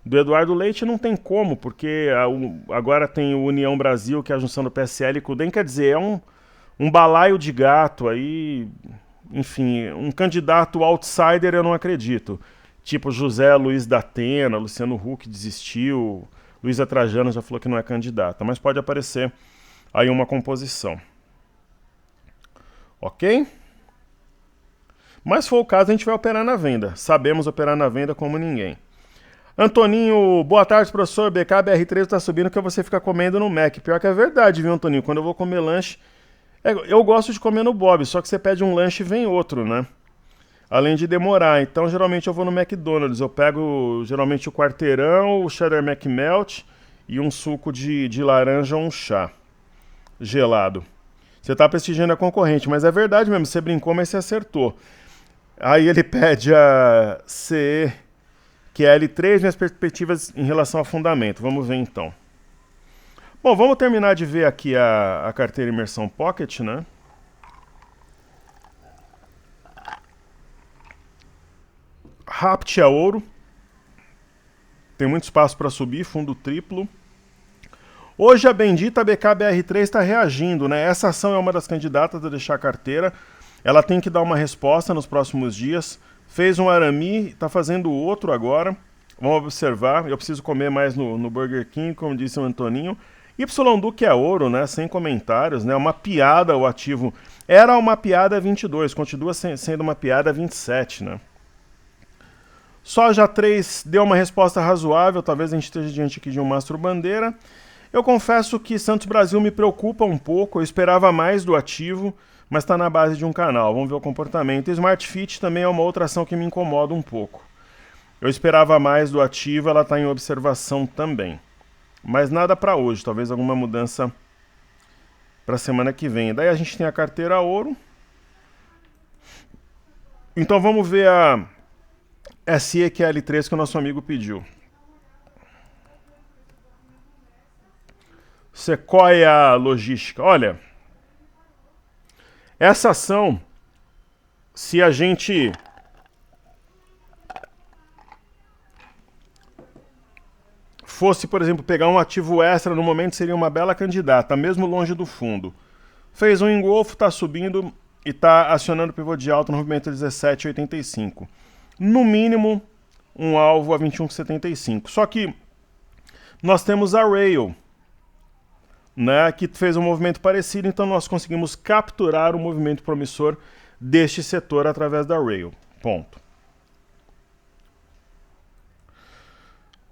A: Eduardo Leite não tem como, porque agora tem o União Brasil, que é a junção do PSL e com o DEM, quer dizer, é um balaio de gato aí, enfim, um candidato outsider eu não acredito. Tipo José Luiz da Atena, Luciano Huck desistiu, Luísa Trajano já falou que não é candidata, mas pode aparecer aí uma composição. Ok? Mas se for o caso, a gente vai operar na venda. Sabemos operar na venda como ninguém. Antoninho, boa tarde, professor. BKBR3 está subindo que você fica comendo no Mac. Pior que é verdade, viu, Antoninho? Quando eu vou comer lanche... Eu gosto de comer no Bob, só que você pede um lanche e vem outro, né? Além de demorar. Então, geralmente eu vou no McDonald's. Eu pego, geralmente, o quarteirão, o cheddar McMelt e um suco de laranja ou um chá gelado. Você está prestigiando a concorrente, mas é verdade mesmo. Você brincou, mas você acertou. Aí ele pede a CE, que é L3, minhas perspectivas em relação a fundamento. Vamos ver então. Bom, vamos terminar de ver aqui a carteira Imersão Pocket, né? Rapt é ouro. Tem muito espaço para subir, fundo triplo. Hoje a bendita BKBR3 está reagindo, né? Essa ação é uma das candidatas a deixar a carteira. Ela tem que dar uma resposta nos próximos dias. Fez um arame, está fazendo outro agora. Vamos observar. Eu preciso comer mais no Burger King, como disse o Antoninho. YDU que é ouro, né? Sem comentários, né? Uma piada o ativo. Era uma piada 22, continua sendo uma piada 27, né? Soja 3 deu uma resposta razoável, talvez a gente esteja diante aqui de um mastro bandeira. Eu confesso que Santos Brasil me preocupa um pouco, eu esperava mais do ativo, mas está na base de um canal, vamos ver o comportamento. Smart Fit também é uma outra ação que me incomoda um pouco. Eu esperava mais do ativo, ela está em observação também. Mas nada para hoje, talvez alguma mudança para a semana que vem. Daí a gente tem a carteira ouro. Então vamos ver a SEQL3 que o nosso amigo pediu. Sequoia Logística. Olha, essa ação, se a gente fosse, por exemplo, pegar um ativo extra, no momento seria uma bela candidata, mesmo longe do fundo. Fez um engolfo, está subindo e está acionando o pivô de alta no movimento 17,85. No mínimo, um alvo a 21,75. Só que nós temos a Rail, né, que fez um movimento parecido, então nós conseguimos capturar o movimento promissor deste setor através da Rail. Ponto.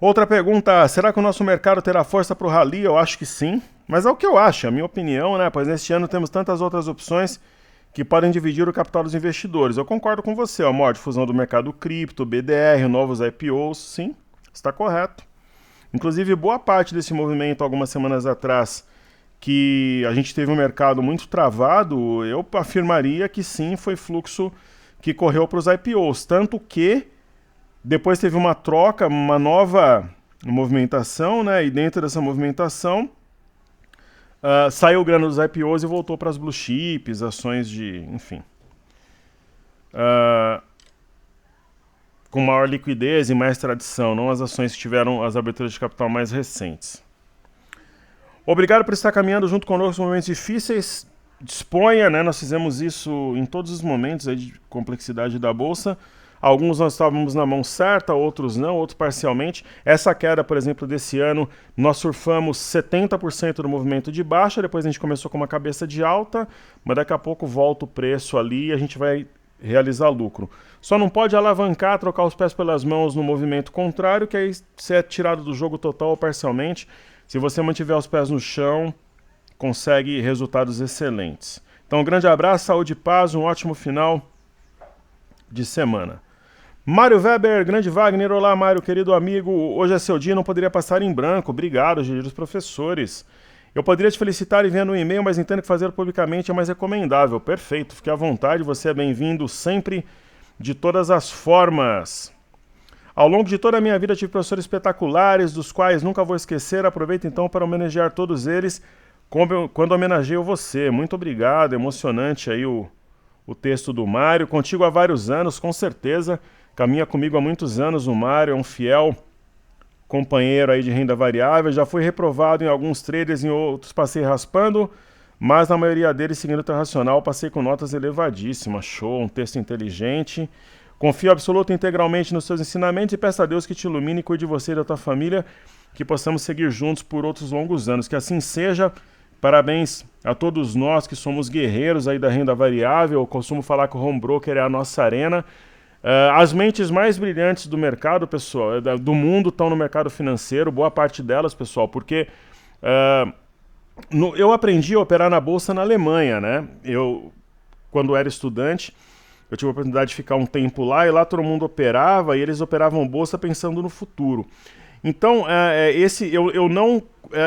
A: Outra pergunta, será que o nosso mercado terá força para o rally? Eu acho que sim, mas é o que eu acho, é a minha opinião, né? Pois neste ano temos tantas outras opções que podem dividir o capital dos investidores. Eu concordo com você, a maior difusão do mercado cripto, BDR, novos IPOs, sim, está correto. Inclusive, boa parte desse movimento, algumas semanas atrás, que a gente teve um mercado muito travado, eu afirmaria que sim, foi fluxo que correu para os IPOs, tanto que depois teve uma troca, uma nova movimentação, né? E dentro dessa movimentação saiu grana dos IPOs e voltou para as blue chips, ações de, enfim, com maior liquidez e mais tradição, não as ações que tiveram as aberturas de capital mais recentes. Obrigado por estar caminhando junto conosco em momentos difíceis. Disponha, né? Nós fizemos isso em todos os momentos aí de complexidade da bolsa. Alguns nós estávamos na mão certa, outros não, outros parcialmente. Essa queda, por exemplo, desse ano, nós surfamos 70% do movimento de baixa, depois a gente começou com uma cabeça de alta, mas daqui a pouco volta o preço ali e a gente vai realizar lucro. Só não pode alavancar, trocar os pés pelas mãos no movimento contrário, que aí você é tirado do jogo total ou parcialmente. Se você mantiver os pés no chão, consegue resultados excelentes. Então, um grande abraço, saúde e paz, um ótimo final de semana. Mário Weber, grande Wagner, olá Mário, querido amigo, hoje é seu dia, não poderia passar em branco, obrigado, queridos professores. Eu poderia te felicitar enviando um e-mail, mas entendo que fazer publicamente é mais recomendável, perfeito, fique à vontade, você é bem-vindo sempre, de todas as formas. Ao longo de toda a minha vida tive professores espetaculares, dos quais nunca vou esquecer, aproveito então para homenagear todos eles, quando homenageio você, muito obrigado, emocionante aí o texto do Mário, contigo há vários anos, com certeza, caminha comigo há muitos anos, o Mário é um fiel companheiro aí de renda variável, já fui reprovado em alguns traders, em outros passei raspando, mas na maioria deles, seguindo o Internacional, passei com notas elevadíssimas, show, um texto inteligente, confio absoluto e integralmente nos seus ensinamentos e peço a Deus que te ilumine e cuide de você e da tua família, que possamos seguir juntos por outros longos anos, que assim seja. Parabéns a todos nós que somos guerreiros aí da renda variável, eu costumo falar que o home broker é a nossa arena. As mentes mais brilhantes do mercado, pessoal, do mundo estão no mercado financeiro, boa parte delas, pessoal, porque eu aprendi a operar na bolsa na Alemanha, né? Quando era estudante, eu tive a oportunidade de ficar um tempo lá e lá todo mundo operava e eles operavam bolsa pensando no futuro. Então,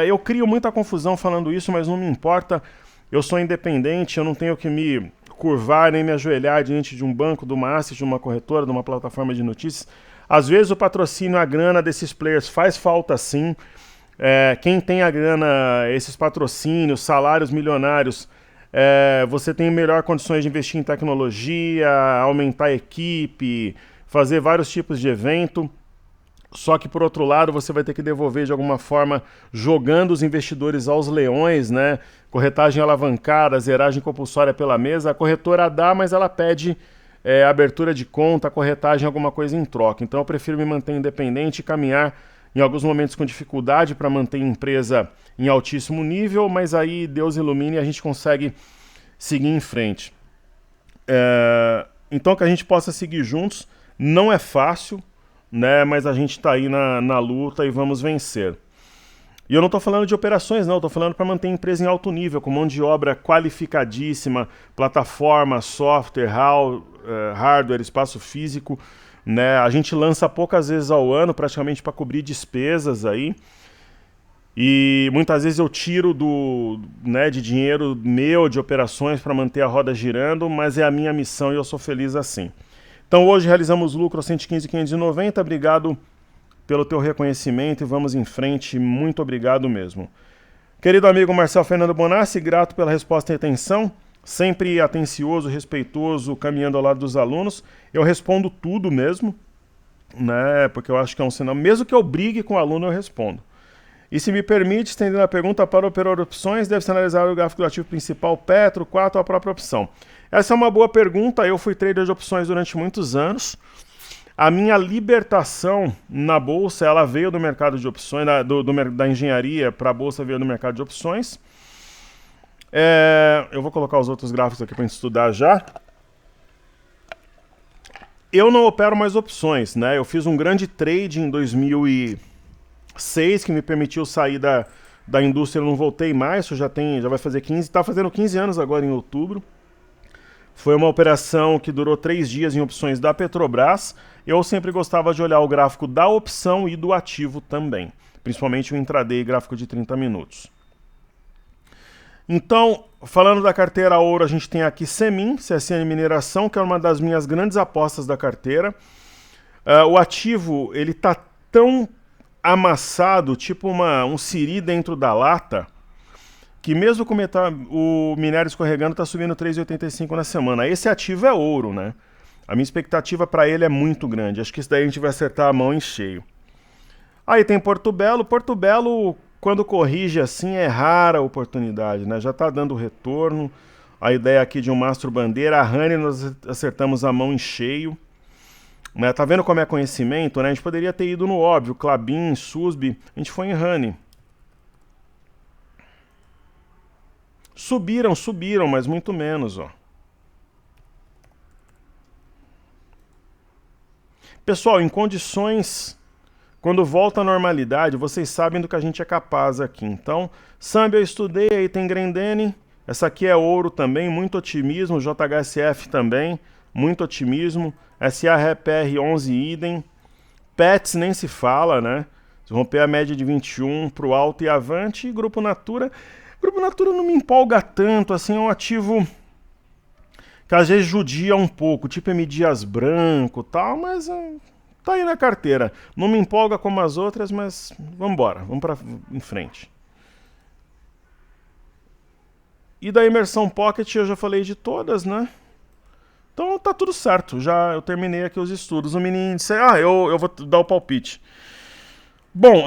A: eu crio muita confusão falando isso, mas não me importa, eu sou independente, eu não tenho que me curvar nem me ajoelhar diante de um banco, de uma asset, de uma corretora, de uma plataforma de notícias. Às vezes o patrocínio, a grana desses players faz falta sim. Quem tem a grana, esses patrocínios, salários milionários, você tem melhor condições de investir em tecnologia, aumentar a equipe, fazer vários tipos de evento. Só que, por outro lado, você vai ter que devolver de alguma forma, jogando os investidores aos leões, né? Corretagem alavancada, zeragem compulsória pela mesa. A corretora dá, mas ela pede abertura de conta, corretagem, alguma coisa em troca. Então, eu prefiro me manter independente e caminhar em alguns momentos com dificuldade para manter a empresa em altíssimo nível, mas aí Deus ilumine e a gente consegue seguir em frente. Então, que a gente possa seguir juntos. Não é fácil, né? Mas a gente está aí na luta e vamos vencer. E eu não estou falando de operações, não, estou falando para manter a empresa em alto nível, com mão de obra qualificadíssima, plataforma, software, hardware, espaço físico, né? A gente lança poucas vezes ao ano, praticamente para cobrir despesas aí. E muitas vezes eu tiro de dinheiro meu, de operações, para manter a roda girando, mas é a minha missão e eu sou feliz assim. Então hoje realizamos lucro a 115.590, obrigado pelo teu reconhecimento e vamos em frente, muito obrigado mesmo. Querido amigo Marcelo Fernando Bonassi, grato pela resposta e atenção, sempre atencioso, respeitoso, caminhando ao lado dos alunos. Eu respondo tudo mesmo, né? Porque eu acho que é um sinal, mesmo que eu brigue com o aluno, eu respondo. E se me permite, estendendo a pergunta para o operador de opções, deve-se analisar o gráfico do ativo principal, Petro, 4 ou a própria opção? Essa é uma boa pergunta, eu fui trader de opções durante muitos anos. A minha libertação na bolsa, ela veio do mercado de opções, da engenharia para a bolsa veio do mercado de opções. Eu vou colocar os outros gráficos aqui para a gente estudar já. Eu não opero mais opções, né? Eu fiz um grande trade em 2006 que me permitiu sair da indústria, eu não voltei mais, isso já vai fazer 15, está fazendo 15 anos agora em outubro. Foi uma operação que durou 3 dias em opções da Petrobras. Eu sempre gostava de olhar o gráfico da opção e do ativo também, principalmente o intraday gráfico de 30 minutos. Então, falando da carteira ouro, a gente tem aqui Semin, CSN Mineração, que é uma das minhas grandes apostas da carteira. O ativo, ele tá tão amassado, tipo um siri dentro da lata, que mesmo com o minério escorregando, está subindo 3,85 na semana. Esse ativo é ouro, né? A minha expectativa para ele é muito grande. Acho que isso daí a gente vai acertar a mão em cheio. Aí tem Porto Belo. Porto Belo, quando corrige assim, é rara a oportunidade, né? Já está dando retorno. A ideia aqui de um mastro bandeira. A Honey, nós acertamos a mão em cheio. Né? Tá vendo como é conhecimento, né? A gente poderia ter ido no óbvio. Klabin, Susby. A gente foi em Honey. Subiram, mas muito menos, ó. Pessoal, em condições, quando volta à normalidade, vocês sabem do que a gente é capaz aqui. Então, Samba eu estudei, aí tem Grendene, essa aqui é ouro também, muito otimismo, JHSF também, muito otimismo, SARPR 11 idem, Pets nem se fala, né? Se romper a média de 21 pro alto e avante, e Grupo Natura... Grupo Natura não me empolga tanto, assim, é um ativo que às vezes judia um pouco, tipo M. Dias Branco e tal, mas tá aí na carteira. Não me empolga como as outras, mas vamos embora, vamos em frente. E da Imersão Pocket eu já falei de todas, né? Então tá tudo certo, eu terminei aqui os estudos. O mini índice, eu vou dar o palpite. Bom,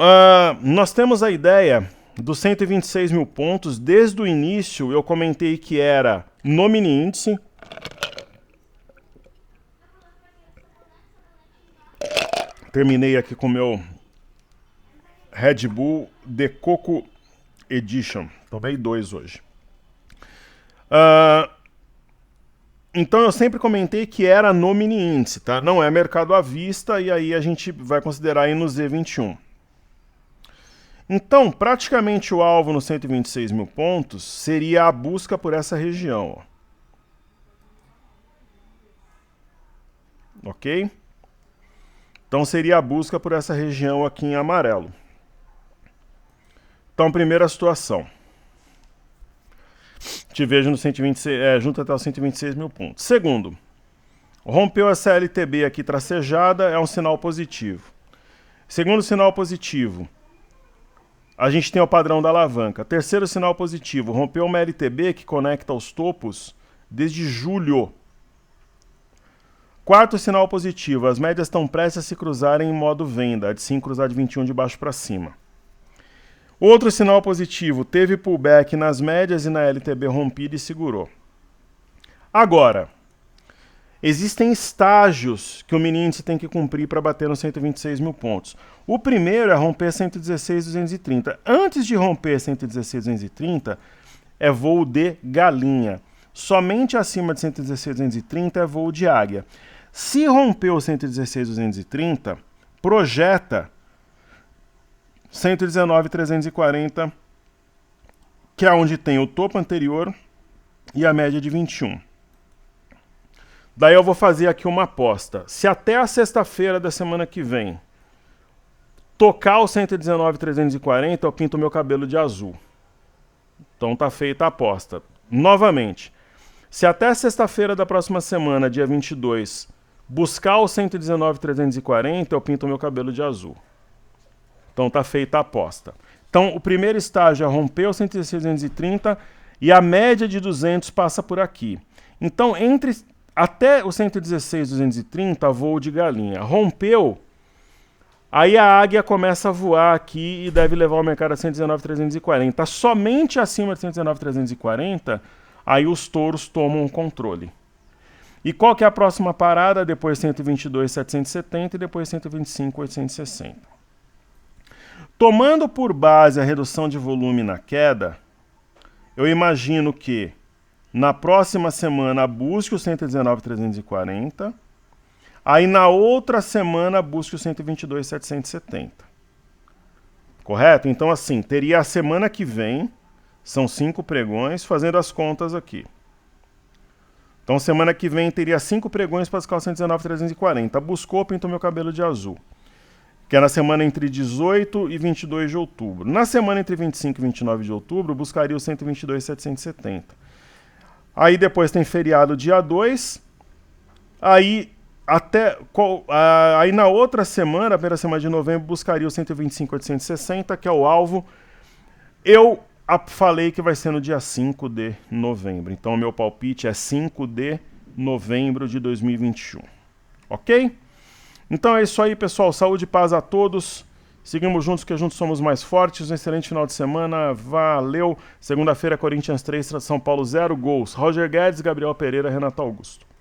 A: nós temos a ideia dos 126 mil pontos. Desde o início eu comentei que era no mini índice. Terminei aqui com o meu Red Bull The Coco Edition. Tomei 2 hoje. Então eu sempre comentei que era no mini índice, tá? Não é mercado à vista, e aí a gente vai considerar aí no Z21. Então, praticamente o alvo nos 126 mil pontos seria a busca por essa região. Ó. Ok? Então seria a busca por essa região aqui em amarelo. Então, primeira situação. Te vejo no 126, junto até os 126 mil pontos. Segundo, rompeu essa LTB aqui tracejada, é um sinal positivo. Segundo sinal positivo, a gente tem o padrão da alavanca. Terceiro sinal positivo, rompeu uma LTB que conecta os topos desde julho. Quarto sinal positivo, as médias estão prestes a se cruzarem em modo venda, a de 5 cruzar de 21 de baixo para cima. Outro sinal positivo, teve pullback nas médias e na LTB rompida e segurou. Agora, existem estágios que o mini índice tem que cumprir para bater nos 126 mil pontos. O primeiro é romper 116.230. Antes de romper 116.230, é voo de galinha. Somente acima de 116.230 é voo de águia. Se rompeu 116.230, projeta 119.340, que é onde tem o topo anterior e a média de 21. Daí eu vou fazer aqui uma aposta. Se até a sexta-feira da semana que vem tocar o 119.340, eu pinto meu cabelo de azul. Então tá feita a aposta. Novamente, se até sexta-feira da próxima semana, dia 22, buscar o 119.340, eu pinto meu cabelo de azul. Então tá feita a aposta. Então, o primeiro estágio é romper o 116,230 e a média de 200 passa por aqui. Então, até o 116,230, voo de galinha. Rompeu, aí a águia começa a voar aqui e deve levar o mercado a 119,340. Somente acima de 119,340, aí os touros tomam o controle. E qual que é a próxima parada? Depois 122,770 e depois 125,860. Tomando por base a redução de volume na queda, eu imagino que na próxima semana busque o 119,340, aí na outra semana busque o 122,770. Correto? Então assim, teria a semana que vem, são 5 pregões, fazendo as contas aqui. Então semana que vem teria 5 pregões para buscar o 119,340. Buscou, pintou meu cabelo de azul. Que é na semana entre 18 e 22 de outubro. Na semana entre 25 e 29 de outubro, buscaria o 122,770. Aí depois tem feriado dia 2. Aí na outra semana, a primeira semana de novembro, buscaria o 125,860, que é o alvo. Eu falei que vai ser no dia 5 de novembro. Então o meu palpite é 5 de novembro de 2021. Ok? Então é isso aí, pessoal. Saúde e paz a todos. Seguimos juntos, que juntos somos mais fortes. Um excelente final de semana. Valeu. Segunda-feira, Corinthians 3, São Paulo 0 gols. Roger Guedes, Gabriel Pereira, Renato Augusto.